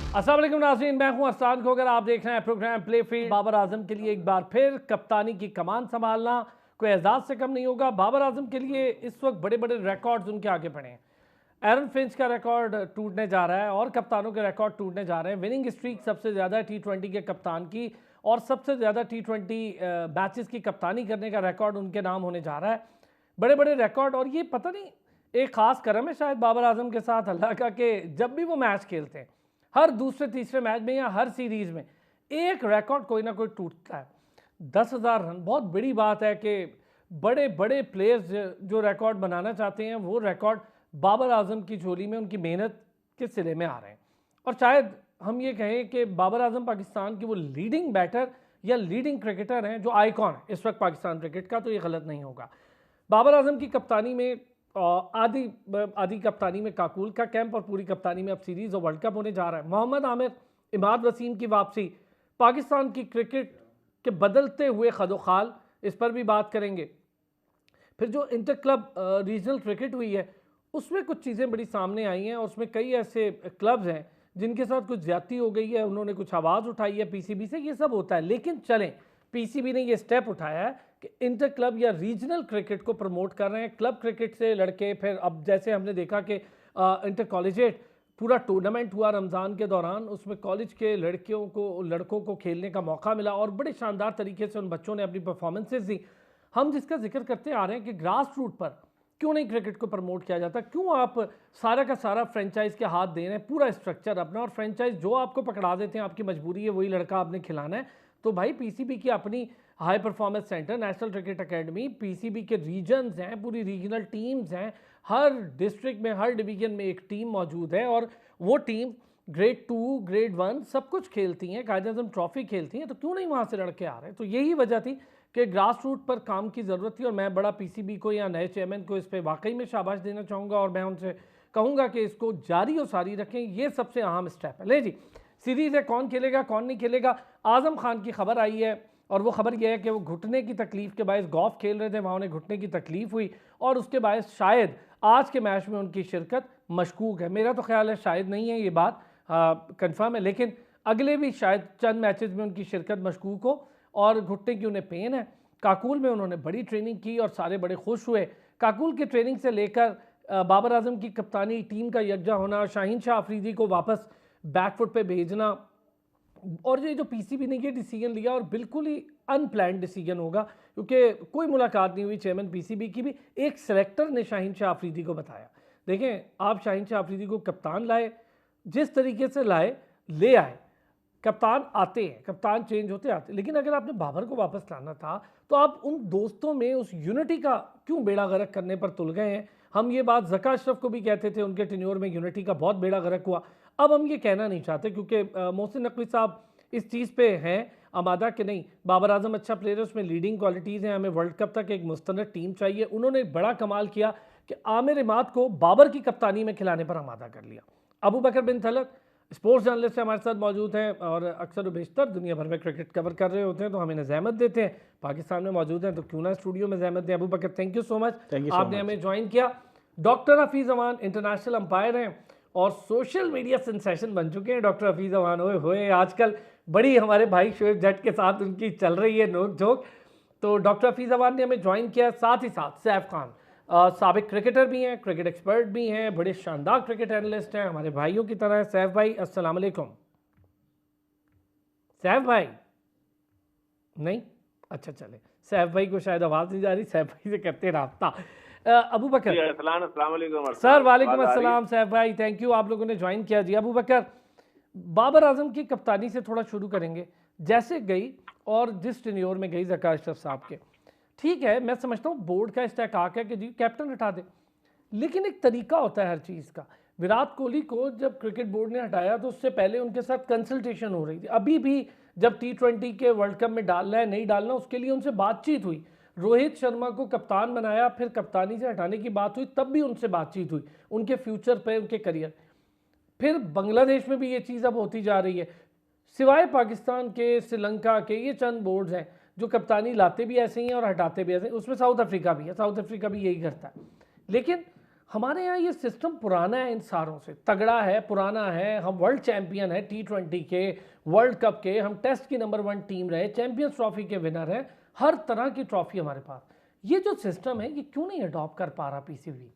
अस्सलाम वालेकुम नाज़रीन, मैं हूं अरसान खोगर। आप देख रहे हैं programme play field. Babar Azam के लिए एक बार फिर कप्तानी की कमान संभालना कोई एजाज से कम नहीं होगा। बाबर आजम के लिए इस वक्त बड़े बड़े रिकॉर्ड्स उनके आगे पड़े हैं। एरन फिंच का रिकॉर्ड टूटने जा रहा है और कप्तानों के रिकॉर्ड टूटने जा रहे हैं। विनिंग स्ट्रीक सबसे ज़्यादा T20 के कप्तान की और सबसे ज़्यादा T20 मैचेस की कप्तानी करने का रिकॉर्ड उनके नाम होने जा रहा है। बड़े बड़े रिकॉर्ड, और ये पता नहीं एक ख़ास करम है शायद बाबर आजम के साथ अल्लाह का, कि जब भी वो मैच खेलते हैं हर दूसरे तीसरे मैच में या हर सीरीज़ में एक रिकॉर्ड कोई ना कोई टूटता है। 10,000 रन बहुत बड़ी बात है कि बड़े बड़े प्लेयर्स जो रिकॉर्ड बनाना चाहते हैं वो रिकॉर्ड बाबर आजम की झोली में उनकी मेहनत के सिले में आ रहे हैं। और शायद हम ये कहें कि बाबर आजम पाकिस्तान की वो लीडिंग बैटर या लीडिंग क्रिकेटर हैं जो आइकॉन है इस वक्त पाकिस्तान क्रिकेट का, तो ये गलत नहीं होगा। बाबर आजम की कप्तानी में आधी कप्तानी में काकूल का कैंप और पूरी कप्तानी में अब सीरीज़ और वर्ल्ड कप होने जा रहा है। मोहम्मद आमिर, इमाद वसीम की वापसी, पाकिस्तान की क्रिकेट के बदलते हुए खदोखाल, इस पर भी बात करेंगे। फिर जो इंटर क्लब रीजनल क्रिकेट हुई है उसमें कुछ चीज़ें बड़ी सामने आई हैं और उसमें कई ऐसे क्लब्स हैं जिनके साथ कुछ ज्यादती हो गई है, उन्होंने कुछ आवाज़ उठाई है पीसीबी से, ये सब होता है। लेकिन चलें, पीसीबी ने ये स्टेप उठाया है कि इंटर क्लब या रीजनल क्रिकेट को प्रमोट कर रहे हैं। क्लब क्रिकेट से लड़के, फिर अब जैसे हमने देखा कि इंटर कॉलेजेट पूरा टूर्नामेंट हुआ रमज़ान के दौरान, उसमें कॉलेज के लड़कों को खेलने का मौका मिला और बड़े शानदार तरीके से उन बच्चों ने अपनी परफॉर्मेंसेज दी। हम जिसका जिक्र करते आ रहे हैं कि ग्रास रूट पर क्यों नहीं क्रिकेट को प्रमोट किया जाता, क्यों आप सारा का सारा फ्रेंचाइज के हाथ दे रहे हैं, पूरा स्ट्रक्चर अपना, और फ्रेंचाइज जो आपको पकड़ा देते हैं, आपकी मजबूरी है वही लड़का आपने खिलाना है। तो भाई पीसीबी की अपनी high performance centre, national cricket academy, PCB के रीजन्स हैं, पूरी रीजनल टीम्स हैं, हर डिस्ट्रिक्ट में हर डिवीजन में एक टीम मौजूद है और वो टीम ग्रेड 2 ग्रेड 1 सब कुछ खेलती हैं, कायदे आज़म ट्रॉफी खेलती हैं। तो क्यों नहीं वहाँ से लड़के आ रहे हैं? तो यही वजह थी कि ग्रास रूट पर काम की ज़रूरत थी और मैं बड़ा पीसीबी को या नए चेयरमैन को इस पर वाकई में शाबाश देना चाहूँगा और मैं उनसे कहूँगा कि इसको जारी और सारी रखें। ये सबसे अहम स्टेप है। ले जी, सीरीज़ है, कौन खेलेगा कौन नहीं खेलेगा। आज़म खान की खबर आई है और वो खबर यह है कि वो घुटने की तकलीफ़ के बायस गॉल्फ खेल रहे थे, वहाँ उन्हें घुटने की तकलीफ़ हुई और उसके बायस शायद आज के मैच में उनकी शिरकत मशकूक है। मेरा तो ख्याल है शायद नहीं है, ये बात कंफर्म है, लेकिन अगले भी शायद चंद मैचेस में उनकी शिरकत मशकूक हो और घुटने की उन्हें पेन है। काकूल में उन्होंने बड़ी ट्रेनिंग की और सारे बड़े खुश हुए। काकूल की ट्रेनिंग से लेकर बाबर आजम की कप्तानी, टीम का यकजा होना, शाहीन शाह अफरीदी को वापस बैकफुट पे भेजना, और ये जो पीसीबी ने ये डिसीजन लिया और बिल्कुल ही अनप्लान्ड डिसीजन होगा क्योंकि कोई मुलाकात नहीं हुई चेयरमैन पीसीबी की भी। एक सेलेक्टर ने शाहीन शाह अफरीदी को बताया, देखें आप शाहीन शाह अफरीदी को कप्तान लाए, जिस तरीके से लाए ले आए। कप्तान आते हैं, कप्तान चेंज होते आते, लेकिन अगर आपने बाबर को वापस लाना था तो आप उन दोस्तों में उस यूनिटी का क्यों बेड़ा गर्क करने पर तुल गए हैं। हम ये बात ज़का अशरफ को भी कहते थे, उनके टेन्योर में यूनिटी का बहुत बेड़ा गर्क हुआ। अब हम ये कहना नहीं चाहते क्योंकि मोहसिन नकवी साहब इस चीज़ पे हैं आमादा कि नहीं, बाबर आजम अच्छा प्लेयर है, उसमें लीडिंग क्वालिटीज़ हैं, हमें वर्ल्ड कप तक एक मुस्तनद टीम चाहिए। उन्होंने एक बड़ा कमाल किया कि आमिर इमाद को बाबर की कप्तानी में खिलाने पर आमादा कर लिया। अबू बकर बिन तलत स्पोर्ट्स जर्नलिस्ट हमारे साथ मौजूद हैं और अक्सर व बेशतर दुनिया भर में क्रिकेट कवर कर रहे होते हैं, तो हमें जहमत देते हैं, पाकिस्तान में मौजूद हैं तो क्यों ना स्टूडियो में जहमत दें। अबू बकर, थैंक यू सो मच, आपने हमें ज्वाइन किया। डॉक्टर हफीज़ अमान इंटरनेशनल अंपायर हैं और सोशल मीडिया सेंसेशन बन चुके हैं डॉक्टर हफीज़ अमान। होए आजकल बड़ी हमारे भाई शोएब जट के साथ उनकी चल रही है नोक झोंक, तो डॉक्टर हफीज़ अमान ने हमें ज्वाइन किया। साथ ही साथ सैफ खान साबिक क्रिकेटर भी हैं, क्रिकेट एक्सपर्ट भी हैं, बड़े शानदार क्रिकेट एनालिस्ट हैं, हमारे भाइयों की तरह है। सैफ भाई अस्सलाम वालेकुम। सैफ भाई नहीं, अच्छा चले, सैफ भाई को शायद आवाज़ नहीं जा रही, सैफ भाई से करते रब्ता। अबू बकर सर, वालेकुम अस्सलाम। सैफ भाई थैंक यू, आप लोगों ने ज्वाइन किया जी। अबू बकर, बाबर आजम की कप्तानी से थोड़ा शुरू करेंगे, जैसे गई और जिस टेन्योर में गई ज़का अशरफ साहब के, ठीक है मैं समझता हूँ बोर्ड का इस्तेहकाक है कि जी कैप्टन हटा दे, लेकिन एक तरीका होता है हर चीज़ का। विराट कोहली को जब क्रिकेट बोर्ड ने हटाया तो उससे पहले उनके साथ कंसल्टेशन हो रही थी। अभी भी जब T20 के वर्ल्ड कप में डालना है नहीं डालना उसके लिए उनसे बातचीत हुई। रोहित शर्मा को कप्तान बनाया, फिर कप्तानी से हटाने की बात हुई, तब भी उनसे बातचीत हुई उनके फ्यूचर पे, उनके करियर। फिर बांग्लादेश में भी ये चीज़ अब होती जा रही है। सिवाय पाकिस्तान के, श्रीलंका के, ये चंद बोर्ड्स हैं जो कप्तानी लाते भी ऐसे ही हैं और हटाते भी ऐसे हैं। उसमें साउथ अफ्रीका भी है, साउथ अफ्रीका भी यही करता है। लेकिन हमारे यहाँ ये सिस्टम पुराना है, इन सारों से तगड़ा है, पुराना है। हम वर्ल्ड चैंपियन है T20 के, वर्ल्ड कप के, हम टेस्ट की नंबर 1 टीम रहे, चैंपियंस ट्रॉफी के विनर हैं, हर तरह की ट्रॉफी हमारे पास। ये जो सिस्टम है ये क्यों नहीं अडॉप्ट कर पा रहा पीसीबी?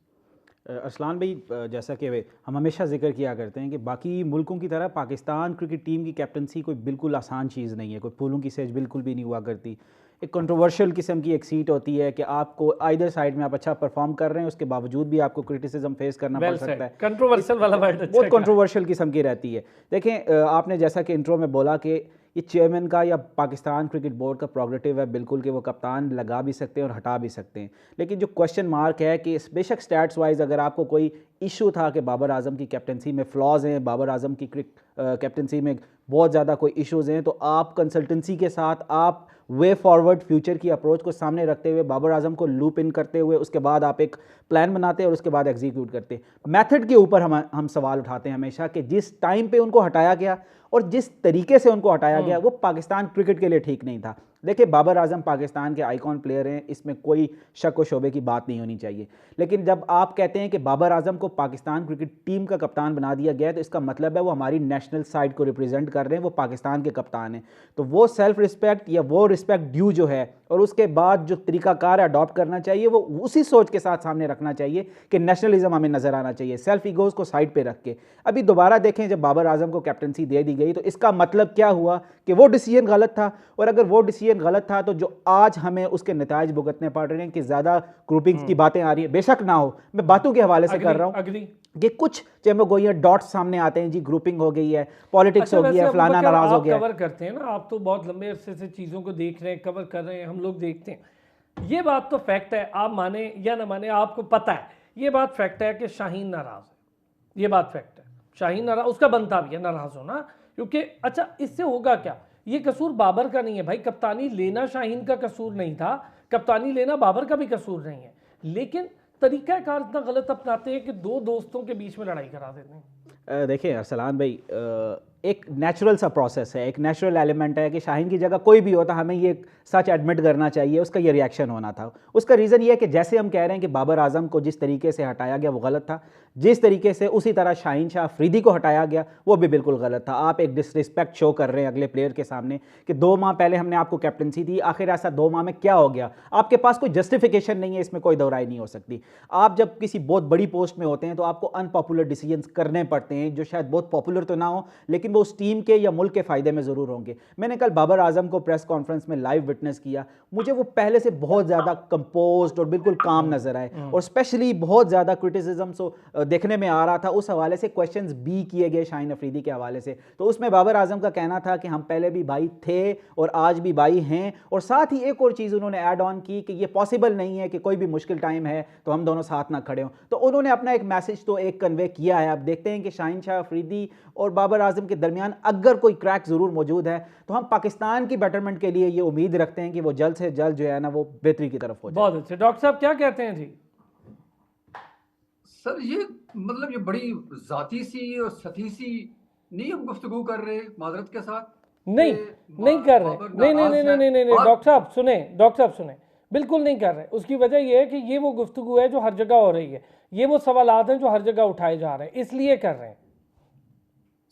अरसलान भाई, जैसा कि हम हमेशा जिक्र किया करते हैं कि बाकी मुल्कों की तरह पाकिस्तान क्रिकेट टीम की कैप्टनसी कोई बिल्कुल आसान चीज़ नहीं है, कोई फूलों की सेज बिल्कुल भी नहीं हुआ करती। एक कंट्रोवर्शियल किस्म की एक सीट होती है कि आपको आइदर साइड में आप अच्छा परफॉर्म कर रहे हैं, उसके बावजूद भी आपको क्रिटिसिज्म फेस करना पड़ सकता है। कंट्रोवर्शियल वाला वर्ड बहुत कंट्रोवर्शियल किस्म की रहती है। देखें, आपने जैसा कि इंट्रो में बोला कि ये चेयरमैन का या पाकिस्तान क्रिकेट बोर्ड का प्रोग्रेटिव है बिल्कुल कि वो कप्तान लगा भी सकते हैं और हटा भी सकते हैं, लेकिन जो क्वेश्चन मार्क है कि बेशक स्टैट्स वाइज अगर आपको कोई इशू था कि बाबर आजम की कैप्टनसी में फ्लॉज हैं, बाबर आजम की कैप्टनसी में बहुत ज़्यादा कोई इश्यूज़ हैं, तो आप कंसल्टेंसी के साथ आप वे फॉरवर्ड फ्यूचर की अप्रोच को सामने रखते हुए बाबर आजम को लूप इन करते हुए उसके बाद आप एक प्लान बनाते हैं और उसके बाद एग्जीक्यूट करते हैं। मेथड के ऊपर हम सवाल उठाते हैं हमेशा कि जिस टाइम पे उनको हटाया गया और जिस तरीके से उनको हटाया गया वो पाकिस्तान क्रिकेट के लिए ठीक नहीं था। देखिए, बाबर आजम पाकिस्तान के आइकॉन प्लेयर हैं, इसमें कोई शक व शोबे की बात नहीं होनी चाहिए, लेकिन जब आप कहते हैं कि बाबर आजम को पाकिस्तान क्रिकेट टीम का कप्तान बना दिया गया है तो इसका मतलब है वो हमारी नेशनल साइड को रिप्रेजेंट कर रहे हैं, वो पाकिस्तान के कप्तान हैं, तो वो सेल्फ रिस्पेक्ट या वो रिस्पेक्ट ड्यू जो है और उसके बाद जो तरीकाकार अडॉप्ट करना चाहिए वो उसी सोच के साथ सामने रखना चाहिए कि नेशनलिज्म हमें नजर आना चाहिए, सेल्फ ईगोज को साइड पे रख के। अभी दोबारा देखें, जब बाबर आजम को कैप्टनसी दे दी गई तो इसका मतलब क्या हुआ कि वो डिसीजन गलत था, और अगर वो डिसीजन गलत था तो जो आज हमें उसके नताइज भुगतने पड़ रहे हैं कि ज्यादा ग्रुपिंग्स की बातें आ रही है, बेशक ना हो, मैं बातों के हवाले से कर रहा हूं कि कुछ चेमगोइया डॉट्स सामने आते हैं जी, ग्रुपिंग हो गई है, पॉलिटिक्स हो गई है, फलाना नाराज हो गया। कवर करते हैं ना आप, तो बहुत लंबे अरसे से चीजों को देख रहे हैं, कवर कर रहे हैं, हम लोग देखते हैं। ये बात तो फैक्ट है, आप माने या ना माने, आपको पता है ये बात फैक्ट है कि शाहीन नाराज है, ये बात फैक्ट है। शाहीन नाराज, उसका बनता भी है नाराज होना, क्योंकि अच्छा इससे होगा क्या, ये कसूर बाबर का नहीं है भाई, कप्तानी लेना शाहीन का कसूर नहीं था, कप्तानी लेना बाबर का भी कसूर नहीं है, लेकिन तरीकाकार इतना गलत अपनाते हैं कि दो दोस्तों के बीच में लड़ाई करा देते हैं। देखिए अरसलान भाई, एक नेचुरल सा प्रोसेस है, एक नेचुरल एलिमेंट है कि शाहीन की जगह कोई भी होता, हमें ये सच एडमिट करना चाहिए, उसका ये रिएक्शन होना था। उसका रीज़न ये है कि जैसे हम कह रहे हैं कि बाबर आजम को जिस तरीके से हटाया गया वो गलत था, जिस तरीके से उसी तरह शाहीन शाह अफरीदी को हटाया गया वो भी बिल्कुल गलत था। आप एक डिसरिस्पेक्ट शो कर रहे हैं अगले प्लेयर के सामने कि 2 माह पहले हमने आपको कैप्टनसी दी, आखिर ऐसा 2 माह में क्या हो गया, आपके पास कोई जस्टिफिकेशन नहीं है, इसमें कोई दोहराई नहीं हो सकती। आप जब किसी बहुत बड़ी पोस्ट में होते हैं तो आपको अनपॉपुलर डिसीजंस करने पड़ते हैं, जो शायद बहुत पॉपुलर तो ना हो लेकिन वो उस टीम के या मुल्क के फायदे में जरूर होंगे। मैंने कल बाबर आजम को प्रेस कॉन्फ्रेंस में लाइव विटनेस किया, मुझे वो पहले से बहुत ज्यादा कंपोज्ड और बिल्कुल काम नजर आए, और स्पेशली बहुत ज्यादा क्रिटिसिज्म देखने में आ रहा था। उस हवाले से क्वेश्चंस भी किए गए शाहीन अफरीदी के हवाले से, तो उसमें बाबर आजम का कहना था कि हम पहले भी भाई थे और आज भी भाई हैं, और साथ ही एक और चीज उन्होंने ऐड ऑन की कि ये पॉसिबल नहीं है कि कोई भी मुश्किल टाइम है तो हम दोनों साथ ना खड़े हों। तो उन्होंने अपना एक मैसेज तो एक कन्वे किया है। अब देखते हैं कि शाहीन शाह अफरीदी और बाबर आजम के दरमियान अगर कोई क्रैक जरूर मौजूद है तो हम पाकिस्तान की बेटरमेंट के लिए ये उम्मीद रखते हैं कि वो जल्द से जल्द जो है ना वो बेहतरी की तरफ हो जाए। बहुत अच्छे। डॉक्टर साहब क्या कहते हैं जी? सर ये मतलब ये बड़ी जाती सी और सती सी नहीं हम गुफ्तगू कर रहे माजरत के साथ, नहीं कर रहे, नहीं डॉक्टर साहब सुने, डॉक्टर साहब सुने, बिल्कुल नहीं कर रहे। उसकी वजह यह है कि ये वो गुफ्तगू है जो हर जगह हो रही है, ये वो सवालात हैं जो हर जगह उठाए जा रहे हैं, इसलिए कर रहे हैं।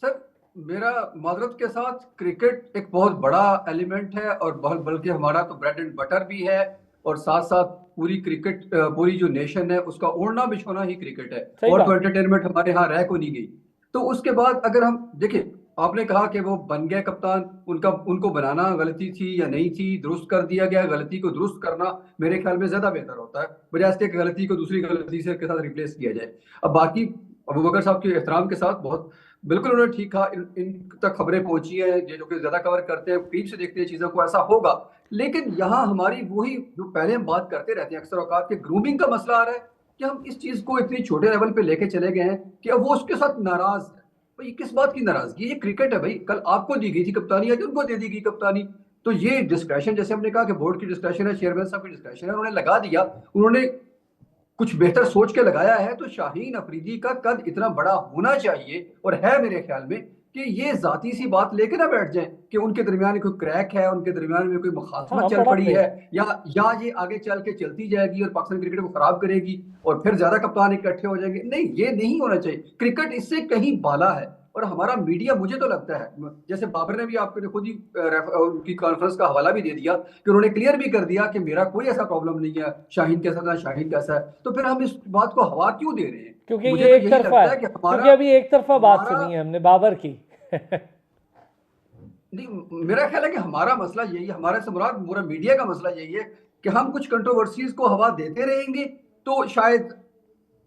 सर मेरा माजरत के साथ क्रिकेट एक बहुत बड़ा एलिमेंट है और बहुत, बल्कि हमारा तो ब्रेड एंड बटर भी है, और साथ साथ पूरी क्रिकेट पूरी जो नेशन है उसका ओढ़ना बिछोना ही क्रिकेट है, और तो एंटरटेनमेंट हमारे यहाँ रह को नहीं गई। तो उसके बाद अगर हम देखें, आपने कहा कि वो बन गए कप्तान, उनको बनाना गलती थी या नहीं थी, दुरुस्त कर दिया गया। गलती को दुरुस्त करना मेरे ख्याल में ज्यादा बेहतर होता है, बजाय इसके गलती को दूसरी गलती से के साथ रिप्लेस किया जाए। अब बाकी अबू बकर साहब के एहतराम के साथ बहुत बिल्कुल उन्होंने ठीक कहा, इन तक खबरें पहुंची है, जो कि ज्यादा कवर करते हैं, करीब से देखते हैं चीजों को, ऐसा होगा। लेकिन यहाँ हमारी वही जो पहले हम बात करते रहते हैं अक्सर औकात के ग्रूमिंग का मसला आ रहा है कि हम इस चीज को इतनी छोटे लेवल पे लेके चले गए हैं कि अब वो उसके साथ नाराज है। भाई किस बात की नाराजगी, ये क्रिकेट है भाई, कल आपको दी गई थी कप्तानी, आज उनको दे दी गई कप्तानी। तो ये डिस्क्रेशन, जैसे हमने कहा कि बोर्ड की डिस्क्रेशन है, चेयरमैन साहब की डिस्क्रेशन है, उन्होंने लगा दिया, उन्होंने कुछ बेहतर सोच के लगाया है। तो शाहीन अफरीदी का कद इतना बड़ा होना चाहिए, और है मेरे ख्याल में कि ये जाती सी बात लेके ना बैठ जाएं कि उनके दरमियान कोई क्रैक है, उनके दरमियान में कोई मुखासमत चल बड़ा पड़ी प्लेयर है, या ये आगे चल के चलती जाएगी और पाकिस्तान क्रिकेट को खराब करेगी और फिर ज्यादा कप्तान इकट्ठे हो जाएंगे। नहीं, ये नहीं होना चाहिए। क्रिकेट इससे कहीं बाला है। और हमारा मीडिया, मुझे तो लगता है, जैसे बाबर ने भी आपको खुद ही उनकी कॉन्फ्रेंस का हवाला भी दे दिया कि उन्होंने क्लियर भी कर दिया कि मेरा कोई ऐसा प्रॉब्लम नहीं है, शाहीन कैसा था, शाहीन कैसा है। तो फिर हम इस बात को हवा क्यों दे रहे हैं? क्योंकि मुझे ये तो एक यही तरफा लगता है, है कि क्योंकि अभी एक तरफा बात हमारा सुनी है हमने बाबर की। नहीं, मेरा ख्याल है कि हमारा मसला यही है, हमारे से मुराद पूरा मीडिया का मसला यही है कि हम कुछ कंट्रोवर्सीज को हवा देते रहेंगे तो शायद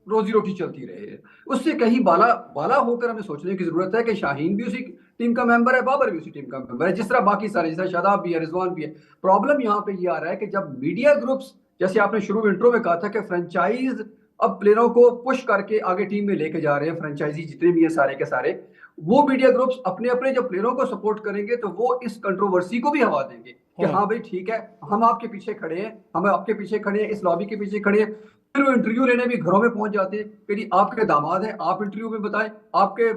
रोजी रोटी चलती रहे। उससे कहीं बाला बाला होकर हमें सोचने की जरूरत है कि शाहीन भी उसी टीम का मेंबर है, बाबर भी उसी टीम का मेंबर है, जिस तरह बाकी सारे, जिस तरह शादाब भी है, रिजवान भी है। प्रॉब्लम यहाँ पे ये आ रहा है कि जब मीडिया ग्रुप्स, जैसे आपने शुरू में इंट्रो में कहा था कि फ्रेंचाइज अब प्लेयरों को पुश करके आगे टीम में लेके जा रहे हैं, फ्रेंचाइजी जितने भी हैं सारे के सारे, वो मीडिया ग्रुप्स अपने अपने जब प्लेयरों को सपोर्ट करेंगे तो वो इस कंट्रोवर्सी को भी हवा देंगे कि हाँ भाई ठीक है, हम आपके पीछे खड़े हैं, हम आपके पीछे खड़े हैं, इस लॉबी के पीछे खड़े हैं। फिर वो इंटरव्यू लेने भी घरों में पहुंच जाते हैं कि जी आपके दामाद हैं, आप इंटरव्यू में बताएं, आपके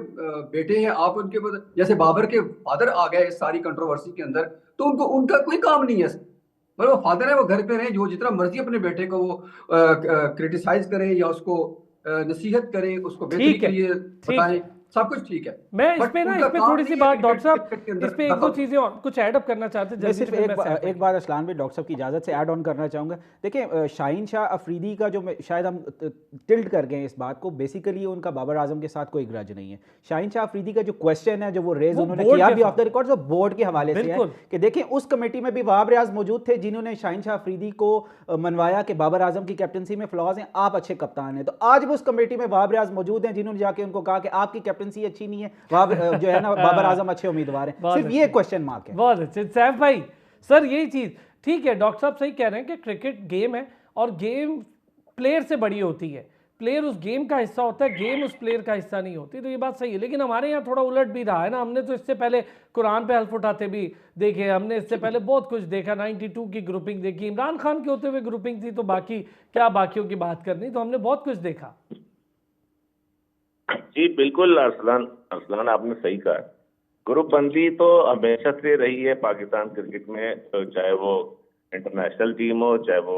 बेटे हैं, आप उनके जैसे बाबर के फादर आ गए इस सारी कंट्रोवर्सी के अंदर, तो उनको उनका कोई काम नहीं है। मतलब वो फादर है, वो घर पे रहे, जो जितना मर्जी अपने बेटे को वो क्रिटिसाइज करें या उसको नसीहत करें, उसको बेहतरी ठीक के है, लिए ठीक बताएं, है। सब कुछ ठीक है। मैं इस बट पे ना, इस उनका पे काम थोड़ी सी नहीं है बात, डॉक्टर साहब क्रिकेट के अंदर इस पे एक दो दखल। चीजें और कुछ ऐड अप करना चाहते हैं मैं जल्दी सिर्फ से, फिर मैं सैफ भाई एक बार असलान भाई डॉक्टर साहब की इजाज़त से ऐड ऑन करना चाहूँगा। देखिए शाहीन शाह अफरीदी का जो शायद हम टिल्ट कर गए इस बात को, बेसिकली उनका बाबर आजम के साथ कोई ग्रज नहीं है। शाहीन शाह अफरीदी का जो क्वेश्चन है, जो वो रेज वो उन्होंने बोर्ड किया के भी ऑफ द साथ है। रिकॉर्ड, जो बोर्ड के हवाले से है बिल्कुल। कि देखिए उस कमेटी में भी बाबर आजम मौजूद थे जिन्होंने शाहीन शाह अफरीदी को मनवाया कि बाबर आजम की कैप्टनसी में फ्लॉज हैं, आप अच्छे कप्तान हैं। तो आज भी उस कमेटी में बाबर आजम मौजूद हैं जिन्होंने जाके उनको कहा कि आपकी कैप्टनसी अच्छी नहीं है, जो है ना बाबर आजम अच्छे उम्मीदवार हैं। सिर्फ ये क्वेश्चन मार्क है। बहुत अच्छे सैफ भाई। सर यही चीज ठीक है, डॉक्टर साहब सही कह रहे हैं कि क्रिकेट गेम है और गेम प्लेयर से बड़ी होती है, प्लेयर उस गेम का हिस्सा होता है, गेम उस प्लेयर का हिस्सा नहीं होती। तो ये बात सही है, लेकिन हमारे यहाँ थोड़ा उलट भी रहा है ना। हमने तो इससे पहले कुरान पे हल्फ उठाते भी देखे, हमने इससे पहले बहुत कुछ देखा, 92 की ग्रुपिंग देखी, इमरान खान के होते हुए ग्रुपिंग थी, तो बाकी क्या बाकियों की बात करनी, तो हमने बहुत कुछ देखा। जी बिल्कुल अरसलान, अरसलान आपने सही कहा। ग्रुप बंदी तो हमेशा से रही है पाकिस्तान क्रिकेट में, तो चाहे वो इंटरनेशनल टीम हो, चाहे वो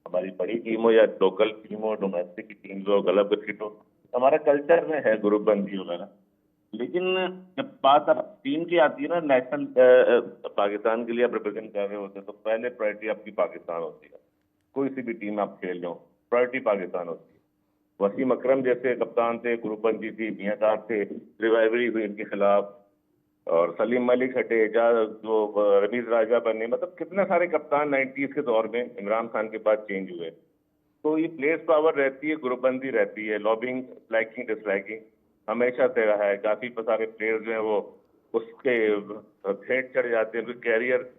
हमारी बड़ी टीम हो, या लोकल टीम हो, डोमेस्टिक की टीम हो, क्लब क्रिकेट हो, हमारा कल्चर में है ग्रुप बंदी वगैरह। लेकिन जब बात अब टीम की आती है ना, नेशनल पाकिस्तान के लिए आप रिप्रेजेंट कर रहे होते हैं, तो पहले प्रायोरिटी आपकी पाकिस्तान होती है। कोई सी भी टीम आप खेल रहे हो, प्रायोरिटी पाकिस्तान होती है। वसीम अकरम जैसे कप्तान थे, ग्रुप बंदी थी, मियां साहब थे, रिवाइवरी हुई इनके खिलाफ, और सलीम मलिक हटे, जो रमीज राजा बने, मतलब कितने सारे कप्तान 90s के दौर में इमरान खान के बाद चेंज हुए। तो ये प्लेस पावर रहती है, ग्रुप बंदी रहती है, लॉबिंग, लाइकिंग डिसलाइकिंग हमेशा से रहा है। काफी सारे प्लेयर्स जो है वो उसके भेंट चढ़ जाते हैं, उनके कैरियर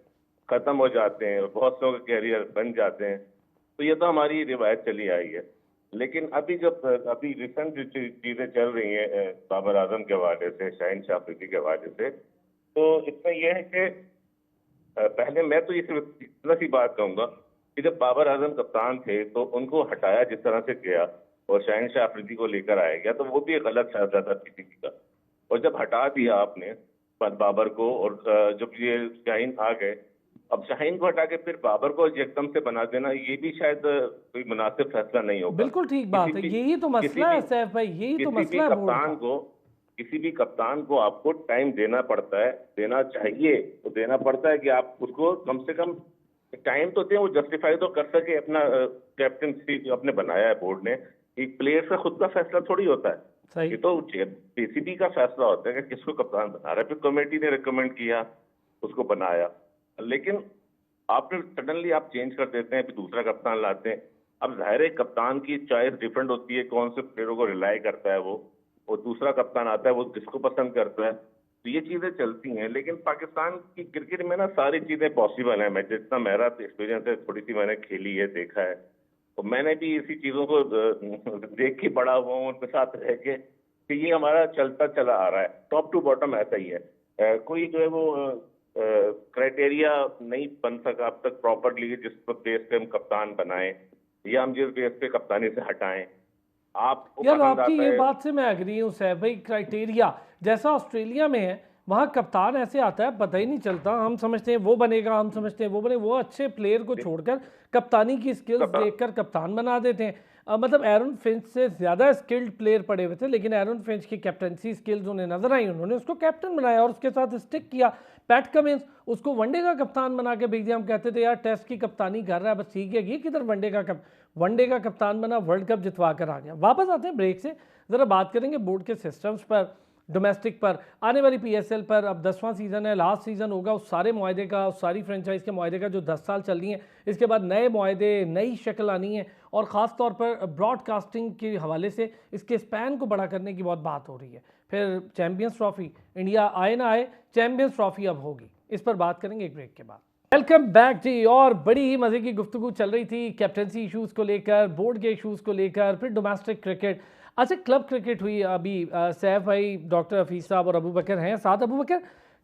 खत्म हो जाते हैं, बहुत लोगों के कैरियर बन जाते हैं। तो ये तो हमारी रिवायत चली आई है। लेकिन अभी रिसेंट जो चीजें चल रही हैं बाबर आजम के हवाले से, शाहीन शाह अफरीदी के हवाले से, तो इसमें यह है कि पहले मैं तो ये सिर्फ इतना सी बात कहूंगा कि जब बाबर आजम कप्तान थे तो उनको हटाया जिस तरह से गया और शाहीन शाह अफरीदी को लेकर आया गया, तो वो भी एक गलत फैसला था पीसीबी का। और जब हटा दिया आपने बाबर को और जब ये शाहीन आ गए, अब शाहीन को हटा के फिर बाबर को एकदम से बना देना, ये भी शायद कोई मुनासिब फैसला नहीं होगा। बिल्कुल ठीक बात है, यही तो मसला है सैफ भाई, यही तो मसला है बोर्ड का। किसी भी कप्तान को आपको टाइम देना पड़ता है, देना चाहिए, तो देना पड़ता है कि आप उसको कम से कम टाइम तो दें, वो जस्टिफाई तो कर सके अपना कैप्टनसी जो आपने बनाया है बोर्ड ने। एक प्लेयर का खुद का फैसला थोड़ी होता है, ये तो पीसीबी का फैसला होता है कि किसको कप्तान बना रहा है। फिर कमेटी ने रिकमेंड किया, उसको बनाया, लेकिन आपने सडनली आप चेंज कर देते हैं, फिर दूसरा कप्तान लाते हैं। अब जाहिर है कप्तान की चॉइस डिफरेंट होती है, कौन से प्लेयरों को रिलाई करता है वो, और दूसरा कप्तान आता है वो किसको पसंद करता है। तो ये चीजें चलती हैं। लेकिन पाकिस्तान की क्रिकेट में ना सारी चीजें पॉसिबल है। मैं जितना मेरा एक्सपीरियंस है, थोड़ी सी मैंने खेली है, देखा है, तो मैंने भी इसी चीजों को देख के बड़ा हुआ हूँ, उनके साथ रह के, कि ये हमारा चलता चला आ रहा है, टॉप टू बॉटम ऐसा ही है। कोई जो है वो क्राइटेरिया नहीं बन सका अब तक प्रॉपरली जिस बेस पे हम कप्तान बनाएं या हम जिस बेस पे कप्तानी से हटाएं। आप यार आपकी ये बात से मैं एग्री हूँ सैफ भाई, क्राइटेरिया जैसा ऑस्ट्रेलिया में है, वहाँ कप्तान ऐसे आता है पता ही नहीं चलता, हम समझते हैं वो बनेगा, हम समझते हैं वो बने, वो अच्छे प्लेयर को छोड़कर कप्तानी की स्किल्स देखकर कप्तान बना देते हैं। मतलब एरन फिंच से ज़्यादा स्किल्ड प्लेयर पड़े हुए थे, लेकिन एरन फिंच की कैप्टनसी स्किल्स उन्हें नजर आई, उन्होंने उसको कैप्टन बनाया और उसके साथ स्टिक किया। पैट कमिंस, उसको वनडे का कप्तान बना के भेज दिया। हम कहते थे यार टेस्ट की कप्तानी कर रहा है बस ठीक है, ये किधर वनडे का कप्तान बना, वर्ल्ड कप जितवा कर आ गया। वापस आते हैं ब्रेक से, ज़रा बात करेंगे बोर्ड के सिस्टम्स पर, डोमेस्टिक पर, आने वाली पीएसएल पर। अब 10वां सीज़न है, लास्ट सीज़न होगा उस सारे मुआहदे का, उस सारी फ्रेंचाइज के मुआहदे का जो 10 साल चल रही हैं। इसके बाद नए मुआहदे, नई शक्ल आनी है और ख़ास तौर पर ब्रॉडकास्टिंग के हवाले से इसके स्पैन को बड़ा करने की बहुत बात हो रही है। फिर चैम्पियंस ट्रॉफी, इंडिया आए ना आए, चैम्पियंस ट्रॉफी अब होगी। इस पर बात करेंगे एक ब्रेक के बाद। वेलकम बैक जी। और बड़ी ही मज़े की गुफ्तगू चल रही थी कैप्टनसी इशूज़ को लेकर, बोर्ड के इशूज़ को लेकर, फिर डोमेस्टिक क्रिकेट। अच्छा, क्लब क्रिकेट हुई अभी, सैफ भाई, डॉक्टर हफीज़ साहब और अबू बकर हैं साथ। अबू बकर,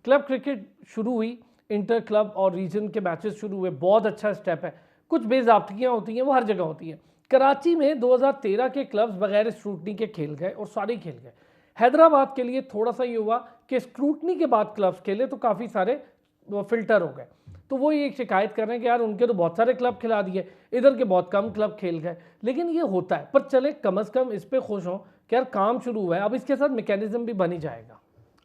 क्लब क्रिकेट शुरू हुई, इंटर क्लब और रीजन के मैचेस शुरू हुए, बहुत अच्छा स्टेप है। कुछ बेज़ाब्तियाँ होती हैं, वो हर जगह होती हैं। कराची में 2013 के क्लब्स बगैर स्क्रूटनी के खेल गए और सारे खेल गए। हैदराबाद के लिए थोड़ा सा ये हुआ कि स्क्रूटनी के बाद क्लब्स खेले तो काफ़ी सारे फिल्टर हो गए। तो वो ये शिकायत कर रहे हैं कि यार उनके तो बहुत सारे क्लब खिला दिए, इधर के बहुत कम क्लब खेल गए। लेकिन ये होता है, पर चले कम से कम इस पे खुश हों कि यार काम शुरू हुआ है, अब इसके साथ मैकेनिज्म भी बन ही जाएगा।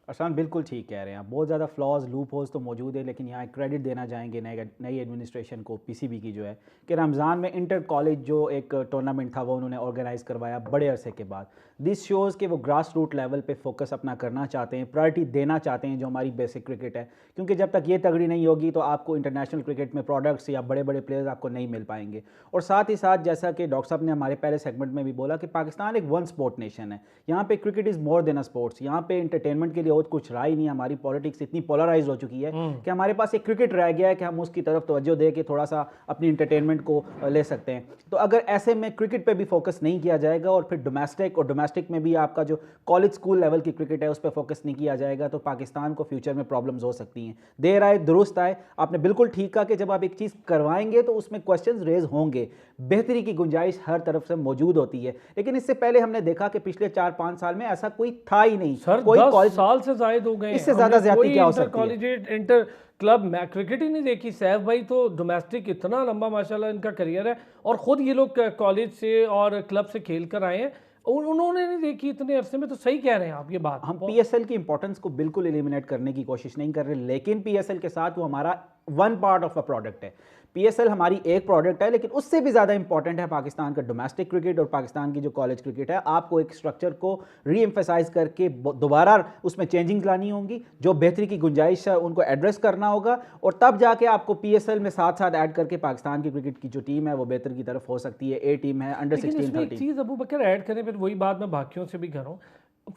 अरसान बिल्कुल ठीक कह रहे हैं आप, बहुत ज़्यादा फ्लॉज, लूप होल्स तो मौजूद है, लेकिन यहाँ क्रेडिट देना चाहेंगे नई एडमिनिस्ट्रेशन को, पीसीबी की जो है, कि रमज़ान में इंटर कॉलेज जो एक टूर्नामेंट था वो उन्होंने ऑर्गेनाइज़ करवाया बड़े अरसे के बाद। दिस शोज़ कि वो ग्रास रूट लेवल पे फोकस अपना करना चाहते हैं, प्रायोरिटी देना चाहते हैं जो हमारी बेसिक क्रिकेट है, क्योंकि जब तक ये तगड़ी नहीं होगी तो आपको इंटरनेशनल क्रिकेट में प्रोडक्ट्स या बड़े बड़े प्लेयर्स आपको नहीं मिल पाएंगे। और साथ ही साथ जैसा कि डॉक्टर साहब ने हमारे पहले सेगमेंट में भी बोला कि पाकिस्तान एक वन स्पोर्ट नेशन है, यहाँ पे cricket is more than a sports, यहाँ पे इंटरटेनमेंट के लिए और कुछ रहा ही नहीं। हमारी पॉलिटिक्स इतनी पोलराइज हो चुकी है कि हमारे पास एक क्रिकेट रह गया है कि हम उसकी तरफ तवज्जो दे के थोड़ा सा अपनी इंटरटेनमेंट को ले सकते हैं। तो अगर ऐसे में क्रिकेट पे भी फोकस नहीं किया जाएगा और फिर डोमेस्टिक में भी आपका जो कॉलेज स्कूल लेवल की क्रिकेट है उस पर फोकस नहीं किया जाएगा तो पाकिस्तान को फ्यूचर में प्रॉब्लम्स हो सकती हैं। देर आए दुरुस्त आए, आपने बिल्कुल ठीक कहा कि जब आप एक चीज़ करवाएंगे तो उसमें क्वेश्चंस रेज होंगे, बेहतरी की गुंजाइश हर तरफ से मौजूद होती है। लेकिन इससे पहले हमने देखा कि पिछले 4-5 साल में ऐसा कोई था ही नहीं। सर, कोई 10 साल से जायद हो गए, इससे ज़्यादा ज्यादती क्या हो सकती है? कॉलेज इंटर क्लब मैं क्रिकेट ही नहीं देखी। सैफ भाई तो डोमेस्टिक इतना लंबा माशाल्लाह इनका करियर है और ख़ुद ये लोग कॉलेज से और क्लब से खेल कर आए हैं, उन्होंने नहीं देखी इतने अरसे में। तो सही कह रहे हैं आप ये बात। हम पीएसएल की इंपॉर्टेंस को बिल्कुल एलिमिनेट करने की कोशिश नहीं कर रहे, लेकिन पीएसएल के साथ वो हमारा one part of a product है। पीएसएल हमारी एक प्रोडक्ट है, लेकिन उससे भी ज़्यादा इंपॉर्टेंट है पाकिस्तान का डोमेस्टिक क्रिकेट और पाकिस्तान की जो कॉलेज क्रिकेट है। आपको एक स्ट्रक्चर को री एम्फेसाइज करके दोबारा उसमें चेंजिंग लानी होंगी, जो बेहतरी की गुंजाइश है उनको एड्रेस करना होगा और तब जाके आपको पीएसएल में साथ साथ ऐड करके पाकिस्तान की क्रिकेट की जो टीम है वो बेहतर की तरफ हो सकती है। ए टीम है, अंडर 16, 13। चीज़ अबू बकर ऐड करें, फिर वही बात मैं बाकियों से भी करूँ।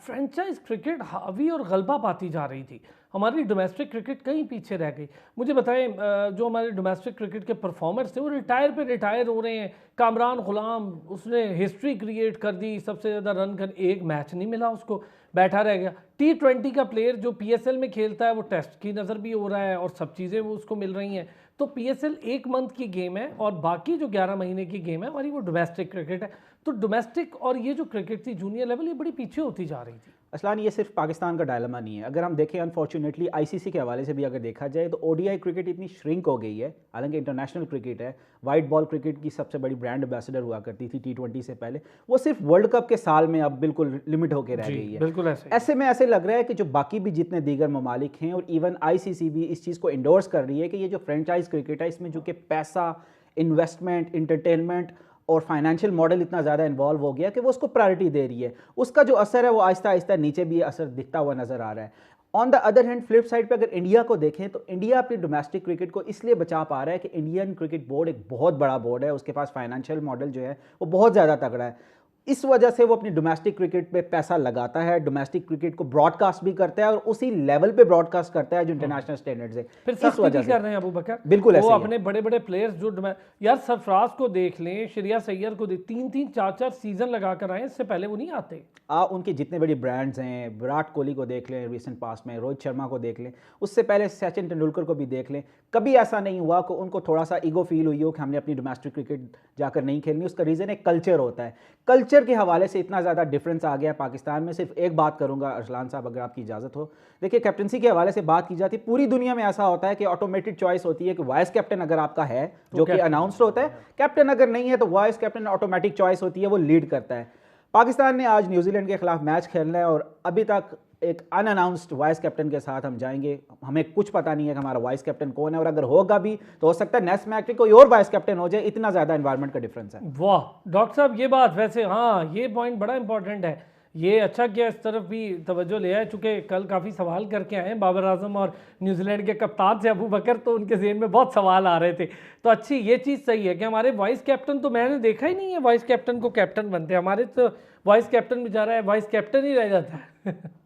फ्रेंचाइज क्रिकेट हावी और गलबा पाती जा रही थी, हमारी डोमेस्टिक क्रिकेट कहीं पीछे रह गई। मुझे बताएं, जो हमारे डोमेस्टिक क्रिकेट के परफॉर्मर्स थे वो रिटायर हो रहे हैं। कामरान गुलाम, उसने हिस्ट्री क्रिएट कर दी, सबसे ज़्यादा रन कर, एक मैच नहीं मिला उसको, बैठा रह गया। T20 का प्लेयर जो पीएसएल में खेलता है वो टेस्ट की नज़र भी हो रहा है और सब चीज़ें वो उसको मिल रही हैं। तो पीएसएल 1 मंथ की गेम है और बाकी जो 11 महीने की गेम है हमारी वो डोमेस्टिक क्रिकेट है। तो डोमेस्टिक और ये जो क्रिकेट थी जूनियर लेवल, ये बड़ी पीछे होती जा रही थी। असलान ये सिर्फ पाकिस्तान का डायलेमा नहीं है, अगर हम देखें अनफॉर्चुनेटली आईसीसी के हवाले से भी अगर देखा जाए तो ओडीआई क्रिकेट इतनी श्रिंक हो गई है। हालांकि इंटरनेशनल क्रिकेट है, वाइट बॉल क्रिकेट की सबसे बड़ी ब्रांड एम्बेसडर हुआ करती थी T20 से पहले, वो सिर्फ वर्ल्ड कप के साल में अब बिल्कुल लिमिट होकर रह गई है। बिल्कुल ऐसे में ऐसे लग रहा है कि जो बाकी भी जितने दीगर ममालिक हैं और इवन आईसीसी भी इस चीज़ को इंडोर्स कर रही है कि ये जो फ्रेंचाइज क्रिकेट है इसमें जो कि पैसा, इन्वेस्टमेंट, इंटरटेनमेंट और फाइनेंशियल मॉडल इतना ज़्यादा इन्वॉल्व हो गया कि वो उसको प्रायोरिटी दे रही है। उसका जो असर है वो आहिस्ता आहिस्ता नीचे भी असर दिखता हुआ नज़र आ रहा है। On the other hand flip side पे अगर इंडिया को देखें तो इंडिया अपनी डोमेस्टिक क्रिकेट को इसलिए बचा पा रहा है कि इंडियन क्रिकेट बोर्ड एक बहुत बड़ा बोर्ड है, उसके पास फाइनेंशियल मॉडल जो है वो बहुत ज़्यादा तगड़ा है। इस वजह से वो अपनी डोमेस्टिक क्रिकेट पे पैसा लगाता है, डोमेस्टिक क्रिकेट को ब्रॉडकास्ट भी करता है और उसी लेवल पे ब्रॉडकास्ट करता है जो इंटरनेशनल स्टैंडर्ड्स है। फिर इस वजह से कर रहे हैं अबू बकर, बिल्कुल वो अपने बड़े बड़े प्लेयर्स जो यार सरफराज को देख लें, श्रेयस अय्यर को 3-3, 4-4 सीजन लगा कर आए, इससे पहले वो नहीं आते। उनके जितने बड़ी ब्रांड्स हैं, विराट कोहली को देख लें रिसेंट पास्ट में, रोहित शर्मा को देख लें, उससे पहले सचिन तेंदुलकर को भी देख लें, कभी ऐसा नहीं हुआ कि उनको थोड़ा सा ईगो फील हुई हो कि हमने अपनी डोमेस्टिक क्रिकेट जाकर नहीं खेलनी। उसका रीज़न एक कल्चर होता है। कल्चर कल्चर के हवाले से इतना ज़्यादा डिफरेंस आ गया पाकिस्तान में। सिर्फ एक बात करूंगा अरसलान साहब, अगर आपकी इजाज़त हो। देखिए, कैप्टनसी के हवाले से बात की जाती है, पूरी दुनिया में ऐसा होता है कि ऑटोमेटेड चॉइस होती है कि वाइस कैप्टन अगर आपका है जो कि अनाउंसड होता है, कैप्टन अगर नहीं है तो वाइस कैप्टन ऑटोमेटिक चॉइस होती है, वो लीड करता है। पाकिस्तान ने आज न्यूजीलैंड के खिलाफ मैच खेलना है और अभी तक एक अनअनाउंस्ड वाइस कैप्टन के साथ हम जाएंगे। हमें कुछ पता नहीं है कि हमारा वाइस कैप्टन कौन है, और अगर होगा भी तो हो सकता है नेक्स्ट मैच में कोई और वाइस कैप्टन हो जाए, इतना ज़्यादा एनवायरनमेंट का डिफरेंस है। वाह डॉक्टर साहब, ये बात वैसे हाँ, ये पॉइंट बड़ा इंपॉर्टेंट है। ये अच्छा किया इस तरफ भी तवज्जो ले आए, चूँकि कल काफ़ी सवाल करके आए हैं बाबर आजम और न्यूजीलैंड के कप्तान से अबू बकर, तो उनके ज़हन में बहुत सवाल आ रहे थे। तो अच्छी ये चीज़ सही है कि हमारे वाइस कैप्टन, तो मैंने देखा ही नहीं है वाइस कैप्टन को कैप्टन बनते। हमारे तो वाइस कैप्टन बेचारा है, वाइस कैप्टन ही रह जाता है।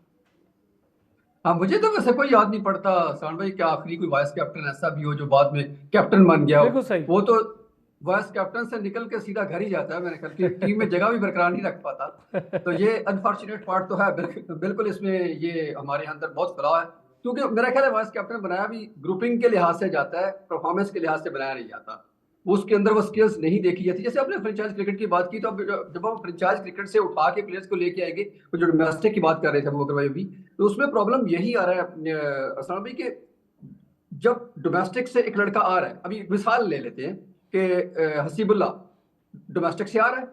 हाँ, मुझे तो वैसे कोई याद नहीं पड़ता सान भाई, क्या आखिरी कोई वाइस कैप्टन ऐसा भी हो जो बाद में कैप्टन बन गया हो। बिल्कुल सही। वो तो वाइस कैप्टन से निकल के सीधा घर ही जाता है, मैंने ख्याल की टीम में जगह भी बरकरार नहीं रख पाता। तो ये अनफॉर्चुनेट पार्ट तो है, बिल्कुल इसमें ये हमारे अंदर बहुत फलाव है, क्योंकि मेरा ख्याल है वाइस कैप्टन बनाया भी ग्रुपिंग के लिहाज से जाता है, परफॉर्मेंस के लिहाज से बनाया नहीं जाता। उसके अंदर वो स्किल्स नहीं देखी जाती। जैसे आपने फ्रेंचाइज क्रिकेट की बात की, तो अब जब हम फ्रेंचाइज क्रिकेट से उठा के प्लेयर्स को लेके आएंगे, तो जो डोमेस्टिक की बात कर रहे थे अबू बकर भाई भी, तो उसमें प्रॉब्लम यही आ रहा है असल में कि जब डोमेस्टिक से एक लड़का आ रहा है, अभी मिसाल ले लेते हैं कि हसीबुल्ला डोमेस्टिक से आ रहा है,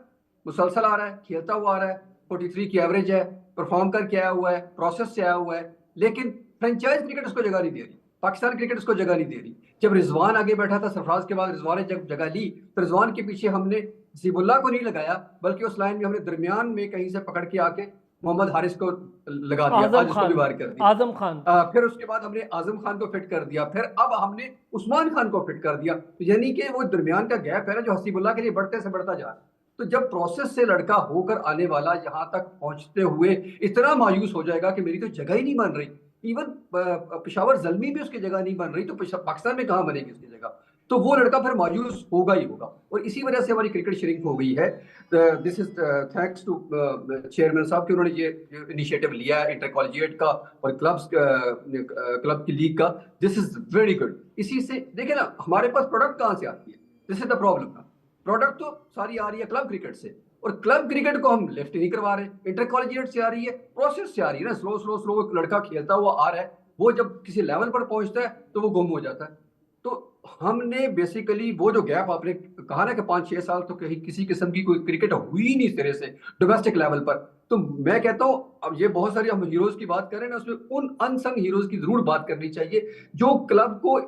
मुसलसल आ रहा है, खेलता हुआ आ रहा है, 43 की एवरेज है, परफॉर्म करके आया हुआ है, प्रोसेस से आया हुआ है, लेकिन फ्रेंचाइज क्रिकेट उसको जगह नहीं दे रही, पाकिस्तान क्रिकेट उसको जगह नहीं दे रही। जब रिजवान आगे बैठा था, सरफराज के बाद रिजवान ने जब जगह ली, तो रिजवान के पीछे हमने हसीबुल्ला को नहीं लगाया, बल्कि उस लाइन में हमने दरमियान में कहीं से पकड़ के आके मोहम्मद हारिस को लगा दिया, आज उसको भी बाहर कर दिया। आजम खान, फिर उसके बाद हमने आजम खान को फिट कर दिया, फिर अब हमने उस्मान खान को फिट कर दिया। तो यानी कि वो दरमियान का गैप है ना, जो हसीबुल्लाह के लिए बढ़ते से बढ़ता जा रहा है। तो जब प्रोसेस से लड़का होकर आने वाला यहाँ तक पहुंचते हुए इतना मायूस हो जाएगा कि मेरी तो जगह ही नहीं बन रही, इवन पेशावर जल्मी भी उसकी जगह नहीं बन रही, तो पाकिस्तान में कहाँ बनेगी उसकी जगह? तो वो लड़का फिर मायूस होगा ही होगा, और इसी वजह से हमारी क्रिकेट श्रिंक हो गई है। This is thanks to chairman साहब कि उन्होंने ये इनिशिएटिव लिया है इंटर कॉलेजिएट का और क्लब की लीग का। This is very good. इसी से देखिए ना, हमारे पास प्रोडक्ट कहाँ से आती है, दिस इज द प्रॉब्लम ना। प्रोडक्ट तो सारी आ रही है क्लब क्रिकेट से, और क्लब क्रिकेट को हम लिफ्ट नहीं करवा रहे। इंटर कॉलेजिएट से आ रही है, प्रोसेस से आ रही है ना, स्लो स्लो स्लो एक लड़का खेलता हुआ आ रहा है, वो जब किसी लेवल पर पहुंचता है तो वो गुम हो जाता है। तो हमने बेसिकली वो जो गैप आपने कहा ना कि 5-6 साल तो कहीं किसी किस्म की कोई क्रिकेट हुई ही नहीं इस तरह से डोमेस्टिक लेवल पर, तो मैं कहता हूं अब ये बहुत सारी हम हीरोज की बात कर रहे हैं ना, उसमें उन अनसंग हीरोज की जरूर बात करनी चाहिए जो क्लब को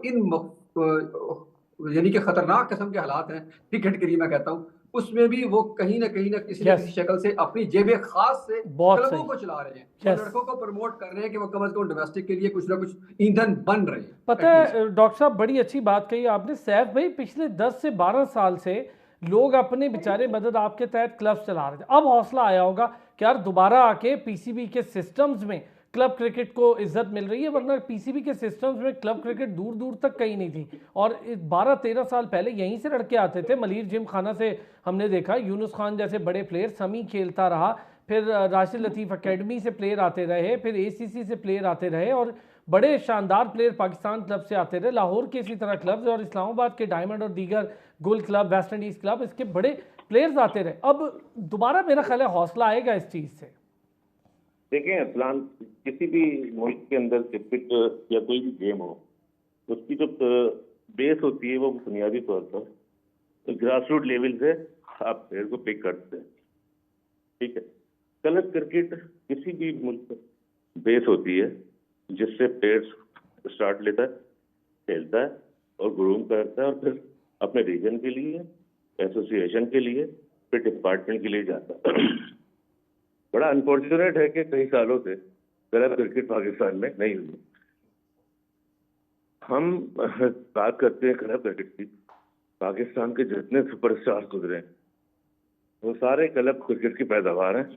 यानी कि खतरनाक किस्म के हालात हैं क्रिकेट के लिए, मैं कहता हूं उसमें भी वो कहीं ना किसी न किसी शक्ल से अपनी जेबे खास से क्लबों को चला रहे हैं और लड़कों को प्रमोट कर रहे हैं कि वो कम से कम डोमेस्टिक के लिए कुछ ना कुछ ईंधन बन रहे हैं। पता है डॉक्टर साहब, बड़ी अच्छी बात कही आपने। सैफ भाई, पिछले 10 से 12 साल से लोग अपने बेचारे मदद आपके तहत क्लब चला रहे थे, अब हौसला आया होगा कि यार दोबारा आके पीसीबी के सिस्टम्स में क्लब क्रिकेट को इज्जत मिल रही है, वरना पीसीबी के सिस्टम्स में क्लब क्रिकेट दूर दूर तक कहीं नहीं थी। और 12-13 साल पहले यहीं से लड़के आते थे, मलीर जिम खाना से हमने देखा, यूनुस खान जैसे बड़े प्लेयर, समी खेलता रहा, फिर राशिद लतीफ़ एकेडमी से प्लेयर आते रहे, फिर एसीसी से प्लेयर आते रहे, और बड़े शानदार प्लेयर पाकिस्तान क्लब से आते रहे, लाहौर के इसी तरह क्लब्स और इस्लामाबाद के डायमंड और दीगर गुल क्लब, वेस्ट इंडीज़ क्लब, इसके बड़े प्लेयर्स आते रहे। अब दोबारा मेरा ख्याल है हौसला आएगा इस चीज़ से। देखें असलान, किसी भी मुल्क के अंदर क्रिकेट या कोई भी गेम हो, उसकी जो बेस होती है वो बुनियादी तौर पर ग्रास रूट लेवल से आप प्लेयर को पिक करते हैं, ठीक है। क्लब क्रिकेट किसी भी मुल्क पर बेस होती है जिससे प्लेयर्स स्टार्ट लेता है, खेलता है और ग्रूम करता है, और फिर अपने रीजन के लिए, एसोसिएशन के लिए, फिर डिपार्टमेंट के लिए जाता है। बड़ा अनफॉर्चुनेट है कि कई सालों से क्लब क्रिकेट पाकिस्तान में नहीं हुई। हम बात करते हैं क्लब क्रिकेट की, पाकिस्तान के जितने सुपरस्टार गुजरे वो सारे क्लब क्रिकेट की पैदावार हैं।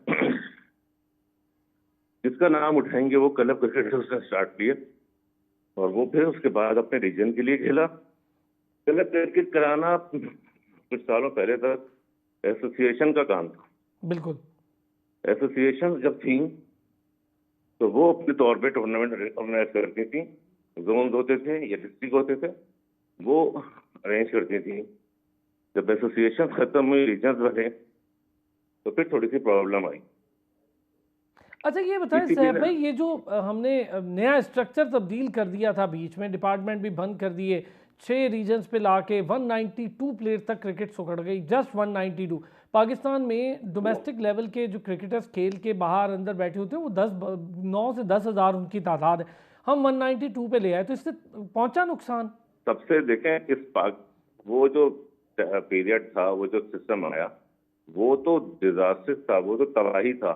जिसका नाम उठाएंगे वो क्लब क्रिकेट से उसने स्टार्ट किया, और वो फिर उसके बाद अपने रीजन के लिए खेला। क्लब क्रिकेट कराना कुछ सालों पहले तक एसोसिएशन का काम था। बिल्कुल, एसोसिएशन जब थी तो वो अपने तौर पे टूर्नामेंट ऑर्गेनाइज करती थी, जोन होते थे या डिस्ट्रिक्ट होते थे, वो अरेंज करती थी। जब एसोसिएशन खत्म हुई, रीजन बने, तो फिर थोड़ी सी प्रॉब्लम आई। अच्छा ये बताएं PCB सैफ ने- भाई, ये जो हमने नया स्ट्रक्चर तब्दील कर दिया था, बीच में डिपार्टमेंट भी बंद कर दिए, 6 रीजन्स पे लाके 192 प्लेयर तक क्रिकेट सुखड़ गई, जस्ट 192। पाकिस्तान में डोमेस्टिक लेवल के जो क्रिकेटर्स खेल के बाहर अंदर बैठे होते हैं वो 9 से 10 हज़ार उनकी तादाद है, हम 192 पे ले आए, तो इससे पहुंचा नुकसान। सबसे देखें वो जो पीरियड था, वो जो सिस्टम आया, वो तो डिजास्टर था, वो तो तबाही था।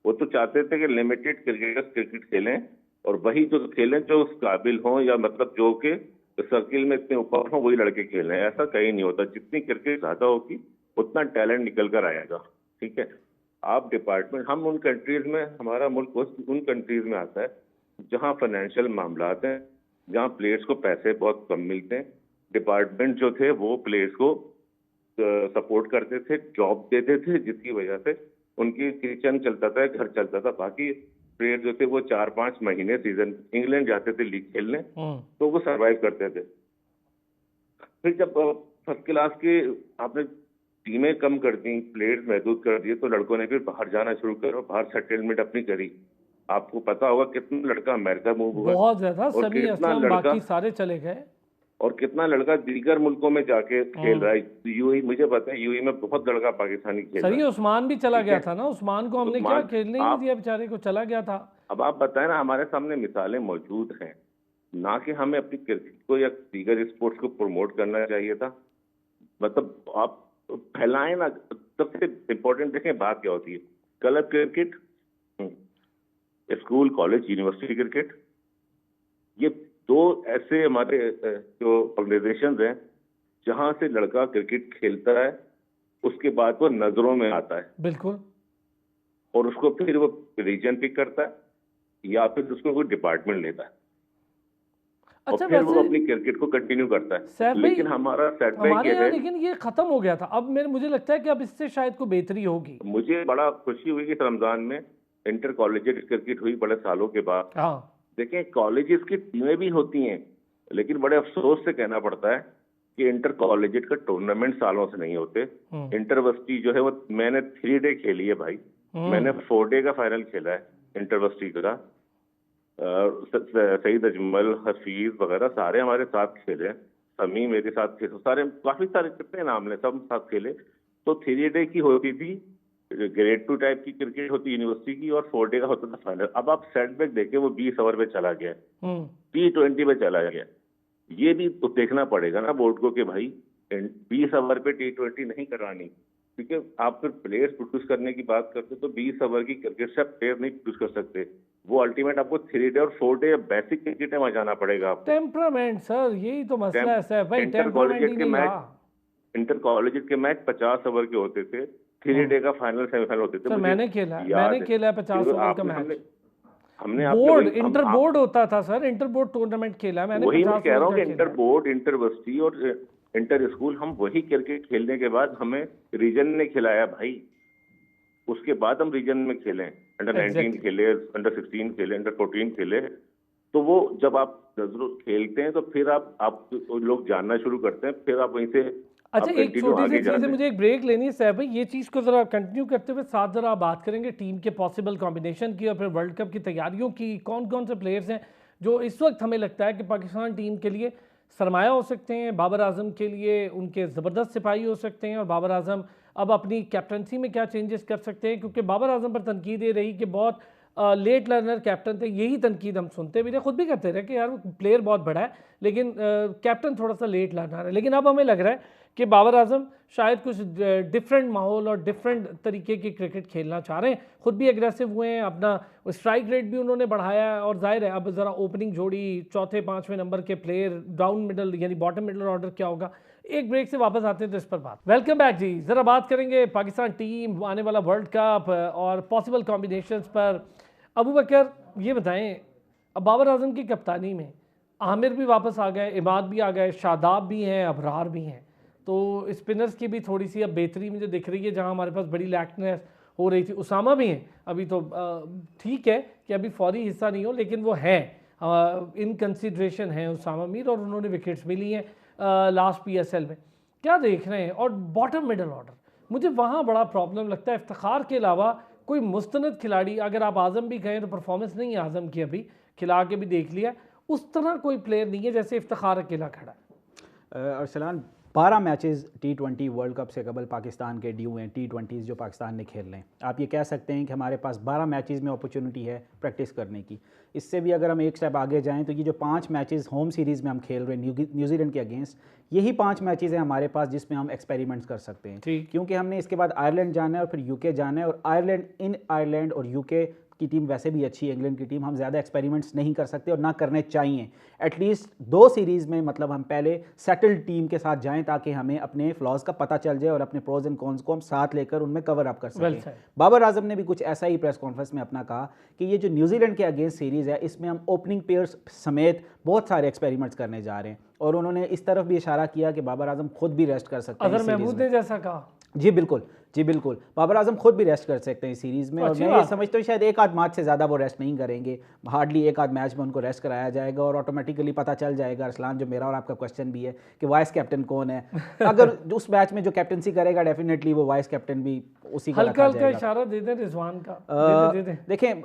वो तो चाहते थे कि लिमिटेड क्रिकेटर्स क्रिकेट खेलें और वही जो खेलें जो उस काबिल हों, या मतलब जो कि सर्किल में इतने ऊपर हों वही लड़के खेलें। ऐसा कहीं नहीं होता, जितनी क्रिकेट ज्यादा होगी उतना टैलेंट निकल कर आएगा। ठीक है, आप डिपार्टमेंट, हम उन कंट्रीज में, हमारा मुल्क उन कंट्रीज में आता है जहाँ फाइनेंशियल मामला हैं, जहाँ प्लेयर्स को पैसे बहुत कम मिलते हैं। डिपार्टमेंट जो थे वो प्लेयर्स को सपोर्ट करते थे, जॉब देते थे, जिसकी वजह से उनकी किचन चलता था, घर चलता था। बाकी प्लेयर जो थे वो 4-5 महीने सीजन इंग्लैंड जाते थे लीग खेलने, तो वो सरवाइव करते थे। फिर जब फर्स्ट क्लास की आपने टीमें कम कर दी, प्लेयर्स महदूद कर दिए, तो लड़कों ने फिर बाहर जाना शुरू करा, बाहर सेटलमेंट अपनी करी। आपको पता होगा कितना लड़का अमेरिका मूव हुआ, बहुत ज्यादा, और समी कितना असलम लड़का बाकी सारे चले गए, और कितना लड़का दीगर मुल्कों में जाके खेल रहा है। यूएई, मुझे पता है यूएई में बहुत लड़का पाकिस्तानी खेल रहा सही है। उस्मान भी चला ठीक गया है। था ना, उस्मान को हमने क्या उस्मान, खेलने ही नहीं आप- दिया, बेचारे को चला गया था। अब आप बताएं ना, हमारे सामने मिसालें मौजूद हैं, ना कि हमें अपनी क्रिकेट को या दीगर स्पोर्ट्स को प्रमोट करना चाहिए था। मतलब आप फैलाएं ना। सबसे इम्पोर्टेंट देखें बात क्या होती है, club cricket, school college university cricket, ये दो ऐसे हमारे जो ऑर्गेनाइजेशन हैं जहां से लड़का क्रिकेट खेलता है, उसके बाद वो नजरों में आता है, बिल्कुल। और उसको फिर वो रीजन पिक करता है या फिर उसको कोई डिपार्टमेंट लेता है, अच्छा और फिर वो वैसे अपनी क्रिकेट को कंटिन्यू करता सैफ है। भाई, लेकिन हमारा सेटबैक हमारे ये यहाँ है, लेकिन ये खत्म हो गया था, अब मुझे लगता है कि अब इससे शायद कोई बेहतरी होगी। मुझे बड़ा खुशी हुई कि रमजान में इंटर कॉलेजिएट क्रिकेट हुई बड़े सालों के बाद। हाँ, देखें, कॉलेजेस की टीमें भी होती हैं, लेकिन बड़े अफसोस से कहना पड़ता है कि इंटर कॉलेजिएट का टूर्नामेंट सालों से नहीं होते। इंटरवर्सिटी जो है वो मैंने 3 डे खेली है भाई, मैंने 4 डे का फाइनल खेला है इंटरवर्सिटी का। सईद अजमल, हफीज वगैरह सारे हमारे साथ खेले, समी मेरे साथ खेले, सारे काफी सारे कितने नाम ले, सब साथ खेले। तो 3 डे की होती थी, ग्रेड 2 टाइप की क्रिकेट होती यूनिवर्सिटी की, और 4 डे का होता था फाइनल। अब आप सेटबैक देखे, वो 20 ओवर पे चला गया, T20 पे चला गया। ये भी तो देखना पड़ेगा ना बोर्ड को कि भाई 20 ओवर पे T20 नहीं करानी, क्योंकि आप फिर प्लेयर्स प्रोड्यूस करने की बात करते तो 20 ओवर की क्रिकेट से आप प्लेयर नहीं प्रोड्यूस कर सकते। वो अल्टीमेट आपको 3 डे और 4 डे बेसिक क्रिकेट में जाना पड़ेगा आपको। टेम्परामेंट सर, यही तो मसला है सर भाई, टेम्परामेंट ही नहीं रहा। इंटर कॉलेज के मैच 50 ओवर के होते थे, 3 डे का फाइनल सेमीफाइनल होते थे। सर मैंने खेला है 50 ओवर का मैच। हमने बोर्ड इंटर बोर्ड होता था सर, इंटर बोर्ड टूर्नामेंट खेला है मैंने। वही मैं कह रहा हूँ कि इंटर बोर्ड, इंटरवर्सिटी और इंटर स्कूल, हम वही क्रिकेट खेलने के बाद हमें रीजन ने खिलाया भाई, उसके बाद हम रीजन में खेले, अंडर 19 खेले, अंडर 16 खेले, अंडर 14 खेले। तो वो जब आप खेलते हैं तो फिर आप लोग जानना शुरू करते हैं, फिर आप वहीं से। अच्छा एक छोटी सी चीज़ है, मुझे एक ब्रेक लेनी है सैफ भाई, ये चीज़ को ज़रा कंटिन्यू करते हुए साथ ज़रा बात करेंगे टीम के पॉसिबल कॉम्बिनेशन की और फिर वर्ल्ड कप की तैयारियों की। कौन कौन से प्लेयर्स हैं जो इस वक्त हमें लगता है कि पाकिस्तान टीम के लिए सरमाया हो सकते हैं, बाबर आजम के लिए उनके ज़बरदस्त सिपाही हो सकते हैं, और बाबर आजम अब अपनी कैप्टनसी में क्या चेंजेस कर सकते हैं, क्योंकि बाबर आजम पर तनकीद ये रही कि बहुत लेट लर्नर कैप्टन थे। यही तनकीद हम सुनते भी रहे, खुद भी करते रहे कि यार वो प्लेयर बहुत बड़ा है लेकिन कैप्टन थोड़ा सा लेट लर्नर है। लेकिन अब हमें लग रहा है कि बाबर आजम शायद कुछ डिफरेंट माहौल और डिफरेंट तरीके की क्रिकेट खेलना चाह रहे हैं, खुद भी एग्रेसिव हुए हैं, अपना स्ट्राइक रेट भी उन्होंने बढ़ाया है, और जाहिर है अब ज़रा ओपनिंग जोड़ी, चौथे 5वें नंबर के प्लेयर, डाउन मिडल यानी बॉटम मिडल ऑर्डर क्या होगा। एक ब्रेक से वापस आते हैं तो इस पर बात। वेलकम बैक जी, ज़रा बात करेंगे पाकिस्तान टीम, आने वाला वर्ल्ड कप और पॉसिबल कॉम्बिनेशंस पर। अबू बकर ये बताएं, अब बाबर आजम की कप्तानी में आमिर भी वापस आ गए, इमाद भी आ गए, शादाब भी हैं, अबरार भी हैं, तो स्पिनर्स की भी थोड़ी सी अब बेहतरी मुझे दिख रही है, जहां हमारे पास बड़ी लैकनेस हो रही थी। उसामा भी हैं अभी, तो ठीक है कि अभी फौरी हिस्सा नहीं हो, लेकिन वो हैं इन कंसिड्रेशन हैं उसामा मीर, और उन्होंने विकेट्स भी ली हैं लास्ट PSL में। क्या देख रहे हैं? और बॉटम मिडल ऑर्डर मुझे वहाँ बड़ा प्रॉब्लम लगता है। इफ्तिखार के अलावा कोई मुस्तनद खिलाड़ी, अगर आप आज़म भी कहें तो परफॉर्मेंस नहीं है आज़म की, अभी खिला के भी देख लिया, उस तरह कोई प्लेयर नहीं है जैसे इफ्तिखार अकेला खड़ा है। Arsalan 12 matches T20 world cup से कबल पाकिस्तान के ड्यू हैं, T20s जो पाकिस्तान ने खेल रहे हैं। आप ये कह सकते हैं कि हमारे पास 12 मैचेस में अपॉर्चुनिटी है प्रैक्टिस करने की। इससे भी अगर हम एक स्टेप आगे जाएं तो ये जो 5 मैचेस होम सीरीज़ में हम खेल रहे हैं न्यूजीलैंड के अगेंस्ट, यही 5 मैचेस हैं हमारे पास जिसमें हम एक्सपेरिमेंट्स कर सकते हैं। क्योंकि हमने इसके बाद आयरलैंड जाना है और फिर यूके जाना है, और आयरलैंड और यूके की टीम वैसे भी अच्छी है, इंग्लैंड की टीम, हम ज़्यादा एक्सपेरिमेंट्स नहीं कर सकते और ना करने चाहिए। एटलीस्ट 2 सीरीज़ में मतलब हम पहले सेटल्ड टीम के साथ जाएं ताकि हमें अपने फ्लॉज का पता चल जाए और अपने प्रोज एंड कॉन्स को हम साथ लेकर उनमें कवर अप कर सकें। बाबर आजम ने भी कुछ ऐसा ही प्रेस कॉन्फ्रेंस में अपना कहा कि ये जो न्यूजीलैंड के अगेंस्ट सीरीज़ है इसमें हम ओपनिंग पेयर्स समेत बहुत सारे एक्सपेरिमेंट्स करने जा रहे हैं, और उन्होंने इस तरफ भी इशारा किया कि बाबर आजम खुद भी रेस्ट कर सकते हैं। अगर महमूद ने जैसा कहा, जी बिल्कुल बाबर आजम खुद भी रेस्ट कर सकते हैं इस सीरीज़ में, और मैं ये समझता हूँ शायद एक आध मैच से ज़्यादा वो रेस्ट नहीं करेंगे, हार्डली एक आध मैच में उनको रेस्ट कराया जाएगा और ऑटोमेटिकली पता चल जाएगा। अरसलान, जो मेरा और आपका क्वेश्चन भी है कि वाइस कैप्टन कौन है, अगर उस मैच में जो कैप्टनसी करेगा डेफिनेटली वो वाइस कैप्टन भी उसी को रखा जाएगा। इशारा दे दें रिजवान का, देखें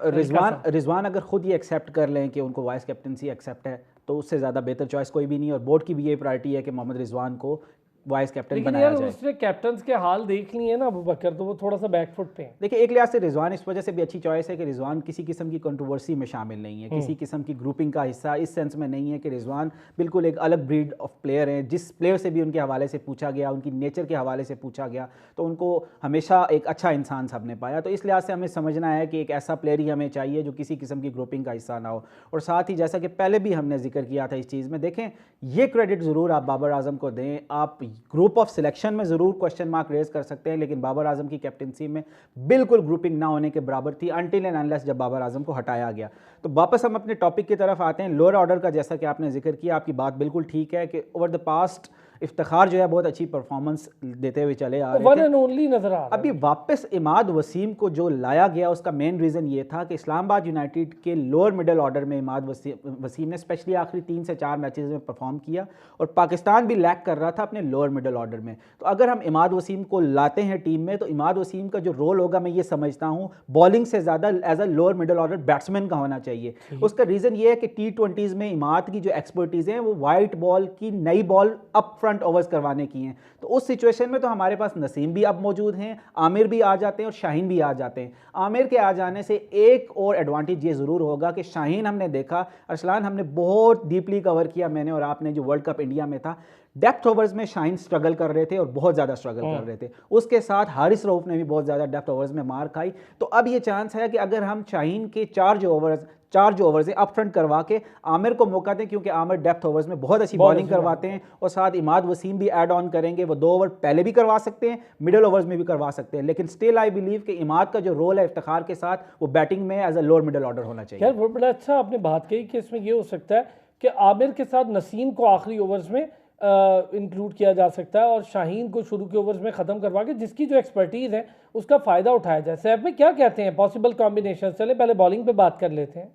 रिजवान अगर खुद ये एक्सेप्ट कर लें कि उनको वाइस कैप्टनसी एक्सेप्ट है तो उससे ज़्यादा बेहतर चॉइस कोई भी नहीं है, और बोर्ड की भी ये प्रायोरिटी है कि मोहम्मद रिजवान को वाइस कैप्टन बनाया जाए। उसने कैप्टन्स के हाल देख लिए ना अबू बकर, तो वो थोड़ा सा बैकफुट पे है। देखिए, एक लिहाज से रिजवान इस वजह से भी अच्छी चॉइस है कि रिजवान किसी किस्म की कंट्रोवर्सी में शामिल नहीं है, किसी किस्म की ग्रुपिंग का हिस्सा इस सेंस में नहीं है कि रिजवान बिल्कुल एक अलग ब्रीड ऑफ प्लेयर हैं। जिस प्लेयर से भी उनके हवाले से पूछा गया, उनकी नेचर के हवाले से पूछा गया, तो उनको हमेशा एक अच्छा इंसान सबने पाया। तो इस लिहाज से हमें समझना है कि एक ऐसा प्लेयर ही हमें चाहिए जो किसी किस्म की ग्रुपिंग का हिस्सा ना हो। और साथ ही जैसा कि पहले भी हमने जिक्र किया था इस चीज़ में, देखें ये क्रेडिट ज़रूर आप बाबर आजम को दें, आप ग्रुप ऑफ सिलेक्शन में ज़रूर क्वेश्चन मार्क रेज कर सकते हैं, लेकिन बाबर आजम की कैप्टनसी में बिल्कुल ग्रुपिंग ना होने के बराबर थी अनटिल एंड अनलेस जब बाबर आजम को हटाया गया। तो वापस हम अपने टॉपिक की तरफ आते हैं, लोअर ऑर्डर का। जैसा कि आपने जिक्र किया, आपकी बात बिल्कुल ठीक है कि ओवर द पास्ट इफ्तिखार जो है बहुत अच्छी परफॉर्मेंस देते हुए चले आ रहे थे, वन एंड ओनली नजर आ रहा है। अभी वापस इमाद वसीम को जो लाया गया उसका मेन रीज़न ये था कि इस्लामाबाद यूनाइटेड के लोअर मिडल ऑर्डर में इमाद वसीम ने स्पेशली आखिरी 3 से 4 मैचेस में परफॉर्म किया, और पाकिस्तान भी लैक कर रहा था अपने लोअर मिडल ऑर्डर में। तो अगर हम इमाद वसीम को लाते हैं टीम में, तो इमाद वसीम का जो रोल होगा, मैं ये समझता हूँ बॉलिंग से ज़्यादा as a lower middle order batsman का होना चाहिए। उसका रीज़न ये है कि T20s में इमाद की जो एक्सपर्टीज़ हैं वो वाइट बॉल की नई बॉल अप फ्रंट ओवर्स करवाने की हैं। तो उस सिचुएशन में तो हमारे पास नसीम भी अब मौजूद हैं, आमिर भी आ जाते हैं और शाहीन भी आ जाते हैं। आमिर के आ जाने से एक और एडवांटेज ये ज़रूर होगा कि शाहीन, हमने देखा अरसलान, हमने बहुत डीपली कवर किया मैंने और आपने, जो वर्ल्ड कप इंडिया में था, डेप्थ ओवर्स में शाहीन स्ट्रगल कर रहे थे और बहुत ज़्यादा स्ट्रगल कर रहे थे। उसके साथ हारिस रऊफ ने भी बहुत ज़्यादा डेप्थ ओवर्स में मार खाई। तो अब ये चांस है कि अगर हम शाहीन के 4 जो ओवर्स है अप फ्रंट करवा के आमिर को मौका दें, क्योंकि आमिर डेप्थ ओवर्स में बहुत अच्छी बॉलिंग करवाते हैं, और साथ इमाद वसीम भी ऐड ऑन करेंगे, वो 2 ओवर पहले भी करवा सकते हैं, मिडल ओवर्स में भी करवा सकते हैं। लेकिन स्टिल आई बिलीव कि इमाद का जो रोल है इफ्तिखार के साथ, वो बैटिंग में as a lower middle order होना चाहिए। यार बड़ा अच्छा आपने बात कही कि इसमें ये हो सकता है कि आमिर के साथ नसीम को आखिरी ओवर्स में इंक्लूड किया जा सकता है और शाहीन को शुरू के ओवर्स में ख़त्म करवा के जिसकी जो एक्सपर्टीज़ है उसका फ़ायदा उठाया जाए। सैफ में क्या कहते हैं पॉसिबल कॉम्बिनेशन? चले पहले बॉलिंग पे बात कर लेते हैं।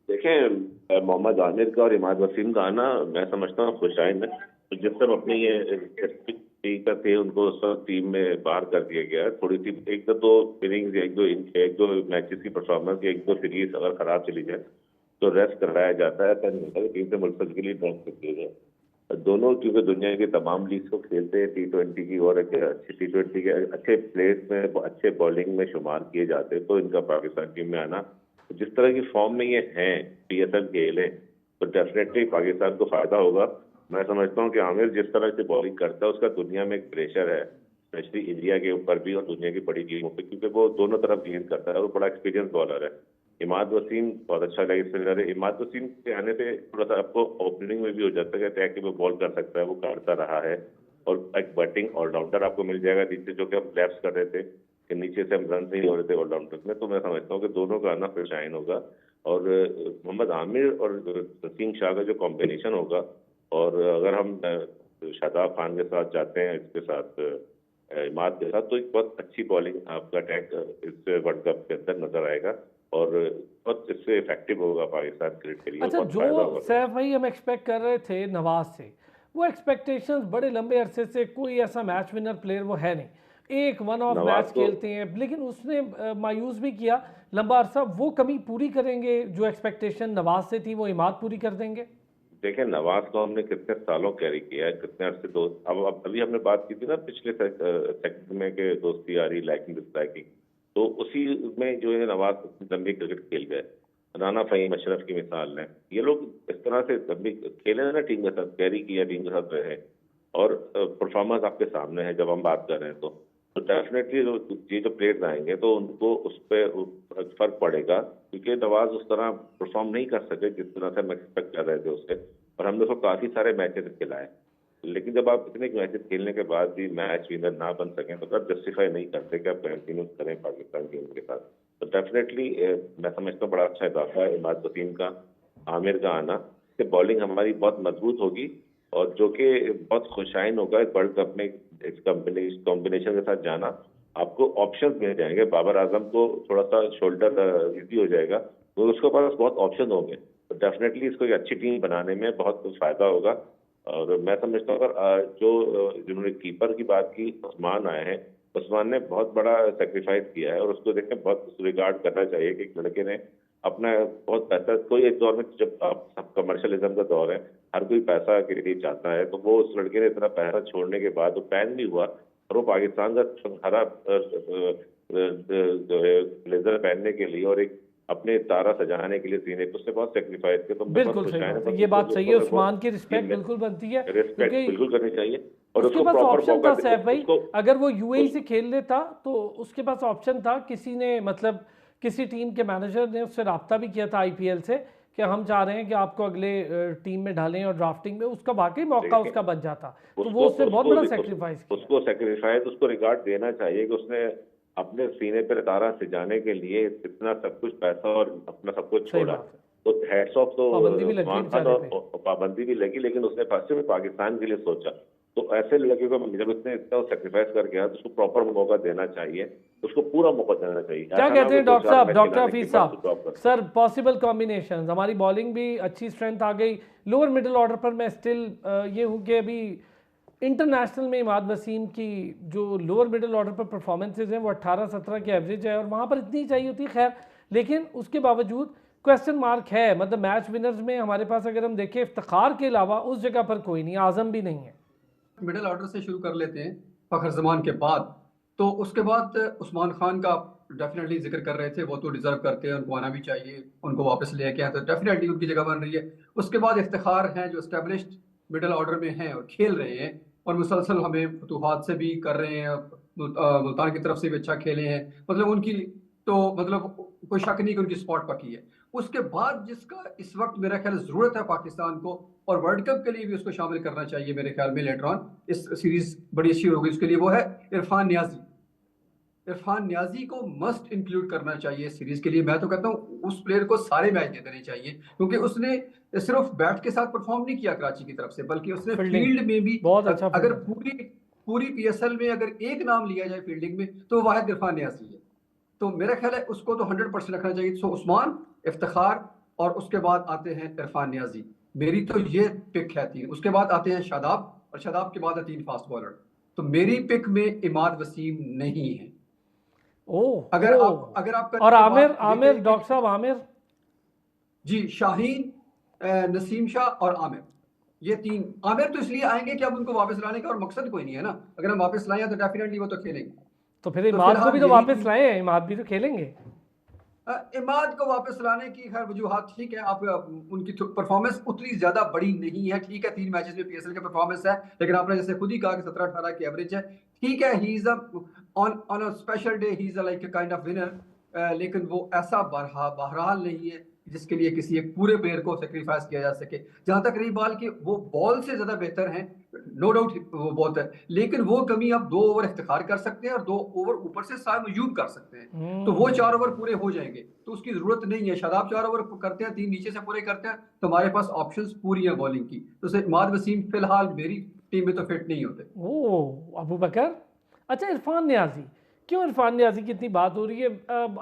देखें, मोहम्मद आमिर का और इमाद वसीम का आना मैं समझता हूँ खुशाइन है। तो जिस तरह अपने ये का थे उनको उस वक्त टीम में बाहर कर दिया गया। थोड़ी सी एक दो इनिंग्स, एक दो मैचेस की परफॉर्मेंस, एक दो सीरीज अगर खराब चली जाए तो रेस्ट कराया जाता है, टीम से मुल्क के लिए ड्रॉप करती है। दोनों क्योंकि दुनिया की तमाम लीग्स को खेलते हैं, T20 की और अच्छे T20 के अच्छे प्लेयर्स में, अच्छे बॉलिंग में शुमार किए जाते हैं, तो इनका पाकिस्तान टीम में आना, जिस तरह की फॉर्म में ये हैं, PSL खेले, तो डेफिनेटली पाकिस्तान को फायदा होगा। मैं समझता हूँ कि आमिर जिस तरह से बॉलिंग करता है उसका दुनिया में एक प्रेशर है, स्पेशली इंडिया के ऊपर भी और दुनिया की बड़ी टीमों पर, क्योंकि वो दोनों तरफ गेंद करता है और वो बड़ा एक्सपीरियंस बॉलर है। इमाद वसीम बहुत अच्छा लेग स्पिनर है। इमाद वसीम के आने से थोड़ा सा आपको ओपनिंग में भी हो जाता है कि वो बॉल कर सकता है, वो करता रहा है, और एक बैटिंग ऑलराउंडर आपको मिल जाएगा नीचे, जो कि हम लैप्स कर रहे थे कि नीचे से हम रन नहीं हो रहे थे ऑलराउंडर में। तो मैं समझता हूँ कि दोनों का आना फिर शाइन होगा, और मोहम्मद आमिर और नसीम शाह का जो कॉम्बिनेशन होगा, और अगर हम शादाब खान के साथ जाते हैं, इसके साथ इमाद के साथ, तो एक बहुत अच्छी बॉलिंग आपका अटैक इस वर्ल्ड कप के अंदर नजर आएगा और बहुत इससे इफेक्टिव होगा पाकिस्तान क्रिकेट के लिए। अच्छा, जो सैफ भाई हम एक्सपेक्ट कर रहे थे नवाज से, वो एक्सपेक्टेशंस बड़े लंबे अरसे से कोई ऐसा मैच विनर प्लेयर वो है नहीं। एक वन ऑफ नवाज मैच को खेलते हैं, लेकिन उसने मायूस भी किया लंबा अरसा। वो कमी पूरी करेंगे जो एक्सपेक्टेशन नवाज से थी, वो इमाद पूरी कर देंगे? देखें, नवाज को हमने कितने सालों कैरी किया है, कितने अरसे दोस्त। अब अभी हमने बात की थी ना पिछले सेकंड में कि दोस्ती आ रही, लाइकिंग डिसलाइकिंग, तो उसी में जो है नवाज लंबी क्रिकेट खेल गए। राना फहीम, अशरफ की मिसाल है, ये लोग इस तरह से लंबी खेले ना, टीम के साथ कैरी किया, टीम के साथ रहे, और परफॉर्मेंस आपके सामने है जब हम बात कर रहे हैं। तो डेफिनेटली जो प्लेयर्स आएंगे तो उनको उस पर फर्क पड़ेगा, क्योंकि नवाज उस तरह परफॉर्म नहीं कर सके जिस तरह से हम एक्सपेक्ट कर रहे थे उससे। और हमने उसको काफी सारे मैचेस खिलाए, लेकिन जब आप इतने मैचेस खेलने के बाद भी मैच विनर ना बन सकें तो आप जस्टिफाई नहीं करते कि आप कंटिन्यू करें पाकिस्तान टीम के साथ। तो डेफिनेटली मैं समझता हूँ बड़ा अच्छा इजाफा है इमाद वसीम का, आमिर का आना से बॉलिंग हमारी बहुत मजबूत होगी, और जो कि बहुत खुशाइन होगा इस वर्ल्ड कप में। इस कॉम्बिनेशन के साथ जाना, आपको ऑप्शंस मिल जाएंगे। बाबर आजम को थोड़ा सा शोल्डर इजी हो जाएगा, तो उसके पास बहुत ऑप्शन होंगे। तो डेफिनेटली इसको एक अच्छी टीम बनाने में बहुत फायदा होगा। और मैं समझता हूँ अगर जिन्होंने कीपर की बात की, उस्मान आए हैं, उस्मान ने बहुत बड़ा सेक्रीफाइस किया है, और उसको देखें बहुत रिगार्ड करना चाहिए कि एक लड़के ने अपना बहुत पैसा, कोई एक दौर में जब आप सब कमर्शियलिज्म का दौर है, हर कोई पैसा के लिए चाहता है, तो वो उस लड़के ने इतना पैसा छोड़ने के बाद वो पैन भी हुआ, और वो पाकिस्तान का हरा जो है ब्लेजर पहनने के लिए और एक अपने तारा सजाने के लिए सीने पे उसने बहुत सेक्रीफाइस किया। तो बिल्कुल सही बात है, ये बात सही है। उस्मान की रिस्पेक्ट बिल्कुल बनती है, रिस्पेक्ट क्योंकि बिल्कुल करनी चाहिए, और उसके उसको पास प्रॉपर ऑप्शन था मौका सैफ भाई। उसको अगर वो यूएई से खेल लेता तो उसके पास ऑप्शन था। किसी ने मतलब किसी टीम के मैनेजर ने उससे रब्ता भी किया था आईपीएल से कि हम चाह रहे हैं कि आपको अगले टीम में डालें, और ड्राफ्टिंग में उसका वाकई मौका उसका बन जाता, तो वो उससे बहुत बड़ा सेक्रीफाइस किया। उसको सेक्रीफाइस, उसको रिगार्ड देना चाहिए कि उसने अपने सीने पर तारा सजाने के लिए इतना सब कुछ पैसा और अपना सब कुछ सही छोड़ा। बात है, तो हेड्स ऑफ तो पाबंदी भी लगी उस्मान खान, बेचारे पे। और पाबंदी भी लगी, लेकिन उसने फर्स्ट में पाकिस्तान के लिए सोचा। तो ऐसे लड़के को जब उसने इतना सेक्रीफाइस करके आया तो उसको प्रॉपर मौका देना चाहिए, उसको पूरा मौका देना चाहिए। क्या ऐसा ना कहते हो हैं कि दो डॉक्टर चार साहब, मैच डॉक्टर खिलाने हफीज के बाद साहब? ड्रॉप कर। सर पॉसिबल कॉम्बिनेशंस, हमारी बॉलिंग भी अच्छी स्ट्रेंथ आ गई। लोअर मिडिल ऑर्डर पर मैं स्टिल ये हूँ कि अभी इंटरनेशनल में इमाद वसीम की जो लोअर मिडिल ऑर्डर पर परफॉर्मेंसेज हैं वो 18-17 के एवरेज है, और वहाँ पर इतनी चाहिए होती है। खैर, लेकिन उसके बावजूद क्वेश्चन मार्क है। मतलब मैच विनर्स में हमारे पास अगर हम देखें, इफ्तिखार के अलावा उस जगह पर कोई नहीं, आजम भी नहीं है। मिडिल ऑर्डर से शुरू कर लेते हैं फखर जमान के बाद। तो उसके बाद उस्मान खान का डेफिनेटली जिक्र कर रहे थे, वो तो डिजर्व करते हैं, उनको आना भी चाहिए, उनको वापस लेके आए तो डेफिनेटली उनकी जगह बन रही है। उसके बाद इफ्तिखार हैं जो एस्टेब्लिश्ड मिडिल ऑर्डर में हैं और खेल रहे हैं, और मुसलसल हमें फतूहात से भी कर रहे हैं, मुल्तान की तरफ से भी अच्छा खेले हैं। मतलब उनकी तो मतलब कोई शक नहीं कि उनकी स्पॉट पक्की है। उसके बाद जिसका इस वक्त मेरा ख्याल जरूरत है पाकिस्तान को, और वर्ल्ड कप के लिए भी उसको शामिल करना चाहिए मेरे ख्याल में लेटर ऑन, इस सीरीज बड़ी अच्छी होगी उसके लिए, वो है इरफान नियाजी। इरफान नियाजी को मस्ट इंक्लूड करना चाहिए इस सीरीज के लिए। मैं तो कहता हूँ उस प्लेयर को सारे मैच दे देने चाहिए, क्योंकि उसने सिर्फ बैट के साथ परफॉर्म नहीं किया कराची की तरफ से, बल्कि उसने फील्डिंग फील्ड में भी। बहुत अच्छा अगर फील्डिंग। पूरी पूरी पीएसएल में अगर एक नाम लिया जाए फील्डिंग में तो वाहिद इरफान नियाजी है। तो मेरा ख्याल है उसको तो 100% रखना चाहिए। सो उस्मान, इफ्तिखार, और उसके बाद आते हैं इरफान नियाजी। मेरी तो ये पिक है तीन। उसके बाद आते हैं शादाब, और शादाब के बाद है तीन फास्ट बॉलर। तो मेरी पिक में इमाद वसीम नहीं है। ओह अगर ओह, आप और आमिर, ये आमिर कहें डॉक्टर साहब, आमिर जी, शाहीन, नसीम शाह और आमिर, ये तीन। आमिर तो इसलिए आएंगे कि अब उनको वापस लाने का और मकसद कोई नहीं है ना। अगर हम वापस लाएं तो डेफिनेटली वो तो खेलेंगे। तो फिर तो इमाद को भी फिलहाल तो यही वापस लाए हैं, इमाद भी तो खेलेंगे। इमाद को वापस लाने की खैर वजूहात ठीक है। आप उनकी परफॉर्मेंस उतनी ज्यादा बड़ी नहीं है, ठीक है, 3 मैचेस में पीएसएल का परफॉर्मेंस है, लेकिन आपने जैसे खुद ही कहा कि 17-18 की एवरेज है। ठीक है, he is on a special day he is like a kind of winner, लेकिन वो ऐसा बहरहाल नहीं है जिसके लिए किसी एक पूरे प्लेयर को सेक्रीफाइस किया जा सके। जहां तक रही बाल की, वो बॉल से ज्यादा बेहतर हैं, नो डाउट वो बहुत है, लेकिन वो कमी आप 2 ओवर इफ्तिखार कर सकते हैं और 2 ओवर ऊपर से साइम अय्यूब कर सकते हैं, तो वो 4 ओवर पूरे हो जाएंगे। तो उसकी जरूरत नहीं है। शादाब 4 ओवर करते हैं, 3 नीचे से पूरे करते हैं, तो हमारे पास ऑप्शंस पूरी है बॉलिंग की। तो इमाद वसीम फिलहाल मेरी टीम में तो फिट नहीं होते। ओह अबू बकर। अच्छा, इरफान नियाजी, क्यों इरफान नियाजी की इतनी बात हो रही है?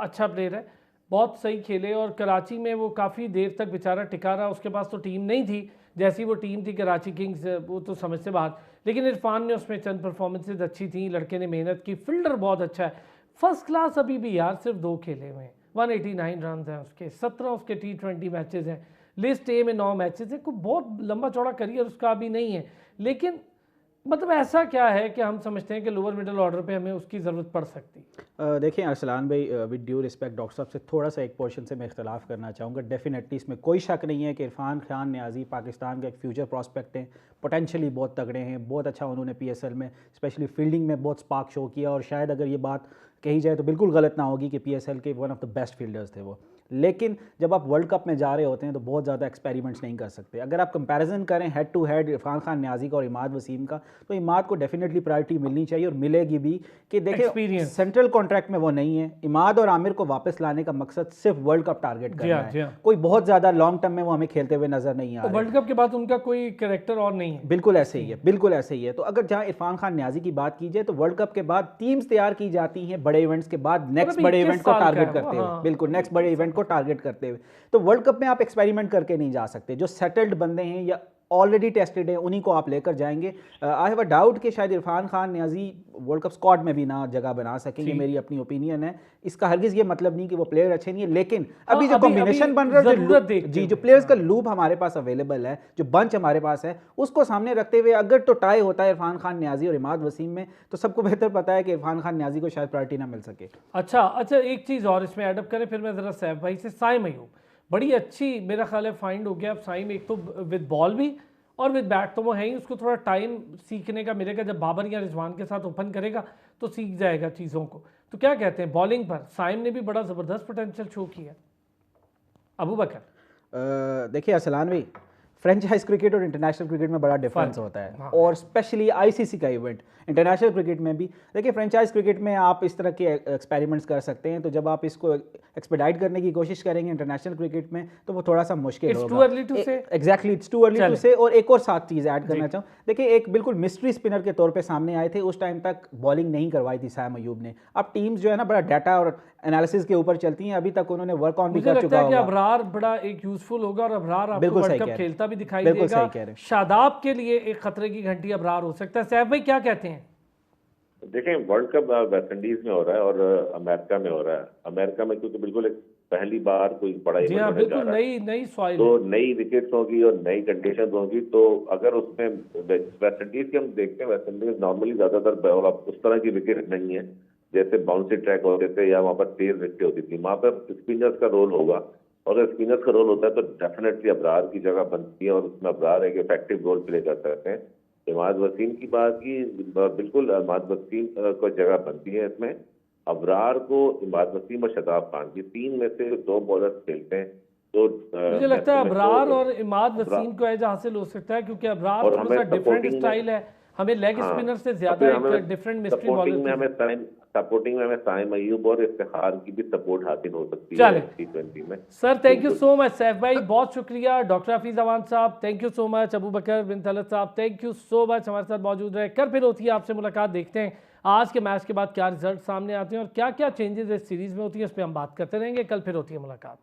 अच्छा प्लेयर है, बहुत सही खेले और कराची में वो काफ़ी देर तक बेचारा टिका रहा, उसके पास तो टीम नहीं थी, जैसी वो टीम थी कराची किंग्स वो तो समझ से बाहर, लेकिन इरफान ने उसमें चंद परफॉर्मेंसेज अच्छी थी, लड़के ने मेहनत की, फील्डर बहुत अच्छा है, फर्स्ट क्लास अभी भी यार, सिर्फ 2 खेले हुए हैं, 189 रन हैं उसके, 17 उसके T20 मैचेस हैं, लिस्ट ए में 9 मैचेस हैं, कोई बहुत लंबा चौड़ा करियर उसका अभी नहीं है, लेकिन मतलब ऐसा क्या है कि हम समझते हैं कि लोअर मिडिल ऑर्डर पे हमें उसकी ज़रूरत पड़ सकती। देखिए अरसलान भाई, विद ड्यू रिस्पेक्ट डॉक्टर साहब से थोड़ा सा एक पोर्शन से मैं इख्तलाफ करना चाहूँगा। डेफिनेटली इसमें कोई शक नहीं है कि इरफान खान न्याजी पाकिस्तान का एक फ्यूचर प्रॉस्पेक्ट हैं, पोटेंशली बहुत तगड़े हैं, बहुत अच्छा उन्होंने PSL में स्पेशली फील्डिंग में बहुत स्पार्क शो किया, और शायद अगर ये बात कही जाए तो बिल्कुल गलत ना होगी कि PSL के one of the best fielders थे वो। लेकिन जब आप वर्ल्ड कप में जा रहे होते हैं तो बहुत ज़्यादा एक्सपेरिमेंट्स नहीं कर सकते। अगर आप कंपैरिजन करें head to head Irfan Khan Niazi का और इमाद वसीम का, तो इमाद को डेफिनेटली प्रायोरिटी मिलनी चाहिए और मिलेगी भी। कि देखिए Experience। सेंट्रल कॉन्ट्रैक्ट में वो नहीं है। इमाद और आमिर को वापस लाने का मकसद सिर्फ वर्ल्ड कप टारगेट करना है, कोई बहुत ज़्यादा लॉन्ग टर्म में वो हमें खेलते हुए नजर नहीं आ रहा। वर्ल्ड कप के बाद उनका कोई कैरेक्टर और नहीं है। बिल्कुल ऐसे ही है, बिल्कुल ऐसे ही है। तो अगर जहाँ इरफान खान न्याजी की बात की जाए तो वर्ल्ड कप के बाद टीम्स तैयार की जाती हैं बड़े इवेंट्स के बाद, नेक्स्ट बड़े इवेंट को टारगेट करते हुए। बिल्कुल नेक्स्ट बड़े इवेंट को टारगेट करते हुए। तो वर्ल्ड कप में आप एक्सपेरिमेंट करके नहीं जा सकते। जो सेटल्ड बंदे हैं या ऑलरेडी टेस्टेड है उन्हीं को आप लेकर जाएंगे। आई हैव अ डाउट कि शायद Irfan Khan Niazi world cup squad में भी ना जगह बना सकेंगे, मेरी अपनी ओपिनियन है। इसका हरगिज़ ये मतलब नहीं कि वो प्लेयर अच्छे नहीं है, लेकिन अभी जो कॉम्बिनेशन बन रहा है, जो प्लेयर्स का लूप हमारे पास अवेलेबल है, जो बंच हमारे पास है, उसको सामने रखते हुए अगर तो टाई होता है इरफान खान न्याजी और इमाद वसीम में, तो सबको बेहतर पता है कि इरफान खान न्याजी को शायद प्रायोरिटी ना मिल सके। अच्छा, एक चीज़ और इसमें एडअप करें, फिर मैं ज़रा सैफ भाई से, साइम अयूब बड़ी अच्छी मेरा ख्याल है फाइंड हो गया अब साइम, एक तो विद बॉल भी और विद बैट तो वो है ही, उसको थोड़ा टाइम सीखने का मिलेगा, जब बाबर या रिजवान के साथ ओपन करेगा तो सीख जाएगा चीज़ों को। तो क्या कहते हैं बॉलिंग पर साइम ने भी बड़ा ज़बरदस्त पोटेंशियल शो किया। अबू बकर देखिए अरसलान भाई, फ्रेंचाइज क्रिकेट और इंटरनेशनल क्रिकेट में बड़ा डिफरेंस होता है। हाँ। और स्पेशली आईसीसी का इवेंट, इंटरनेशनल क्रिकेट में भी देखिए फ्रेंचाइज क्रिकेट में आप इस तरह के एक्सपेरिमेंट्स कर सकते हैं, तो जब आप इसको एक्सपेडाइट करने की कोशिश करेंगे इंटरनेशनल क्रिकेट में तो वो थोड़ा सा मुश्किल होगा। Exactly, it's too early to say. और एक और साथ चीज़ ऐड करना चाहूँ, देखिए एक बिल्कुल मिस्ट्री स्पिनर के तौर पे सामने आए थे, उस टाइम तक बॉलिंग नहीं करवाई थी साइम अयूब ने। अब टीम्स जो है ना बड़ा डाटा और एनालिसिस के ऊपर चलती हैं, अभी तक उन्होंने वर्क ऑन भी कर चुका होगा। अबरार बड़ा एक यूजफुल होगा और अबरार आपको वर्ल्ड कप खेलता भी दिखाई देगा। शादाब के लिए एक खतरे की घंटी अबरार हो सकता है। सैफ भाई क्या कहते हैं? देखें, वर्ल्ड कप वेस्ट इंडीज में हो रहा है और अमेरिका में हो रहा है। अमेरिका में क्योंकि बिल्कुल एक पहली बार कोई बड़ा इवेंट होने जा रहा है, नई सॉइल, तो नई विकेट्स होगी और नई कंडीशंस होगी। तो अगर उसमें वेस्ट इंडीज की हम देखते हैं, वेस्ट इंडीज नॉर्मली ज्यादातर उस तरह की विकेट नहीं है जैसे बाउंसी ट्रैक होते थे या वहाँ पर तेज विकेट होती थी। वहाँ पर स्पिनर्स का रोल होगा, और अगर स्पिनर्स का रोल होता है तो डेफिनेटली अबरार की जगह बनती है और उसमें अबरार एक इफेक्टिव रोल प्ले कर सकते हैं। इमाद वसीम की बात की, बिल्कुल इमाद वसीम को जगह बनती है इसमें। अबरार को इमाद वसीम और शदाब खान, ये 3 में से 2 बॉलर्स खेलते हैं। तो मुझे लगता है अबरार और इमाद वसीम को एज हासिल हो सकता है, क्योंकि अबरार थोड़ा सा डिफरेंट स्टाइल है, हमें लेग स्पिनर से ज्यादा एक डिफरेंट मिस्ट्री बॉलर। सपोर्टिंग में हमें साइम अयूब और इफ्तिखार की भी सपोर्ट हासिल हो सकती है T20 में। Sir thank you so much. Saif भाई बहुत शुक्रिया। डॉक्टर हफीज अवान साहब thank you so much. Abu Bakar bin Talat साहब थैंक यू सो मच हमारे साथ मौजूद रहे। कल फिर होती है आपसे मुलाकात, देखते हैं आज के मैच के बाद क्या रिजल्ट सामने आते हैं और क्या क्या चेंजेस इस सीरीज में होती है, इस पर हम बात करते रहेंगे। कल फिर होती है मुलाकात।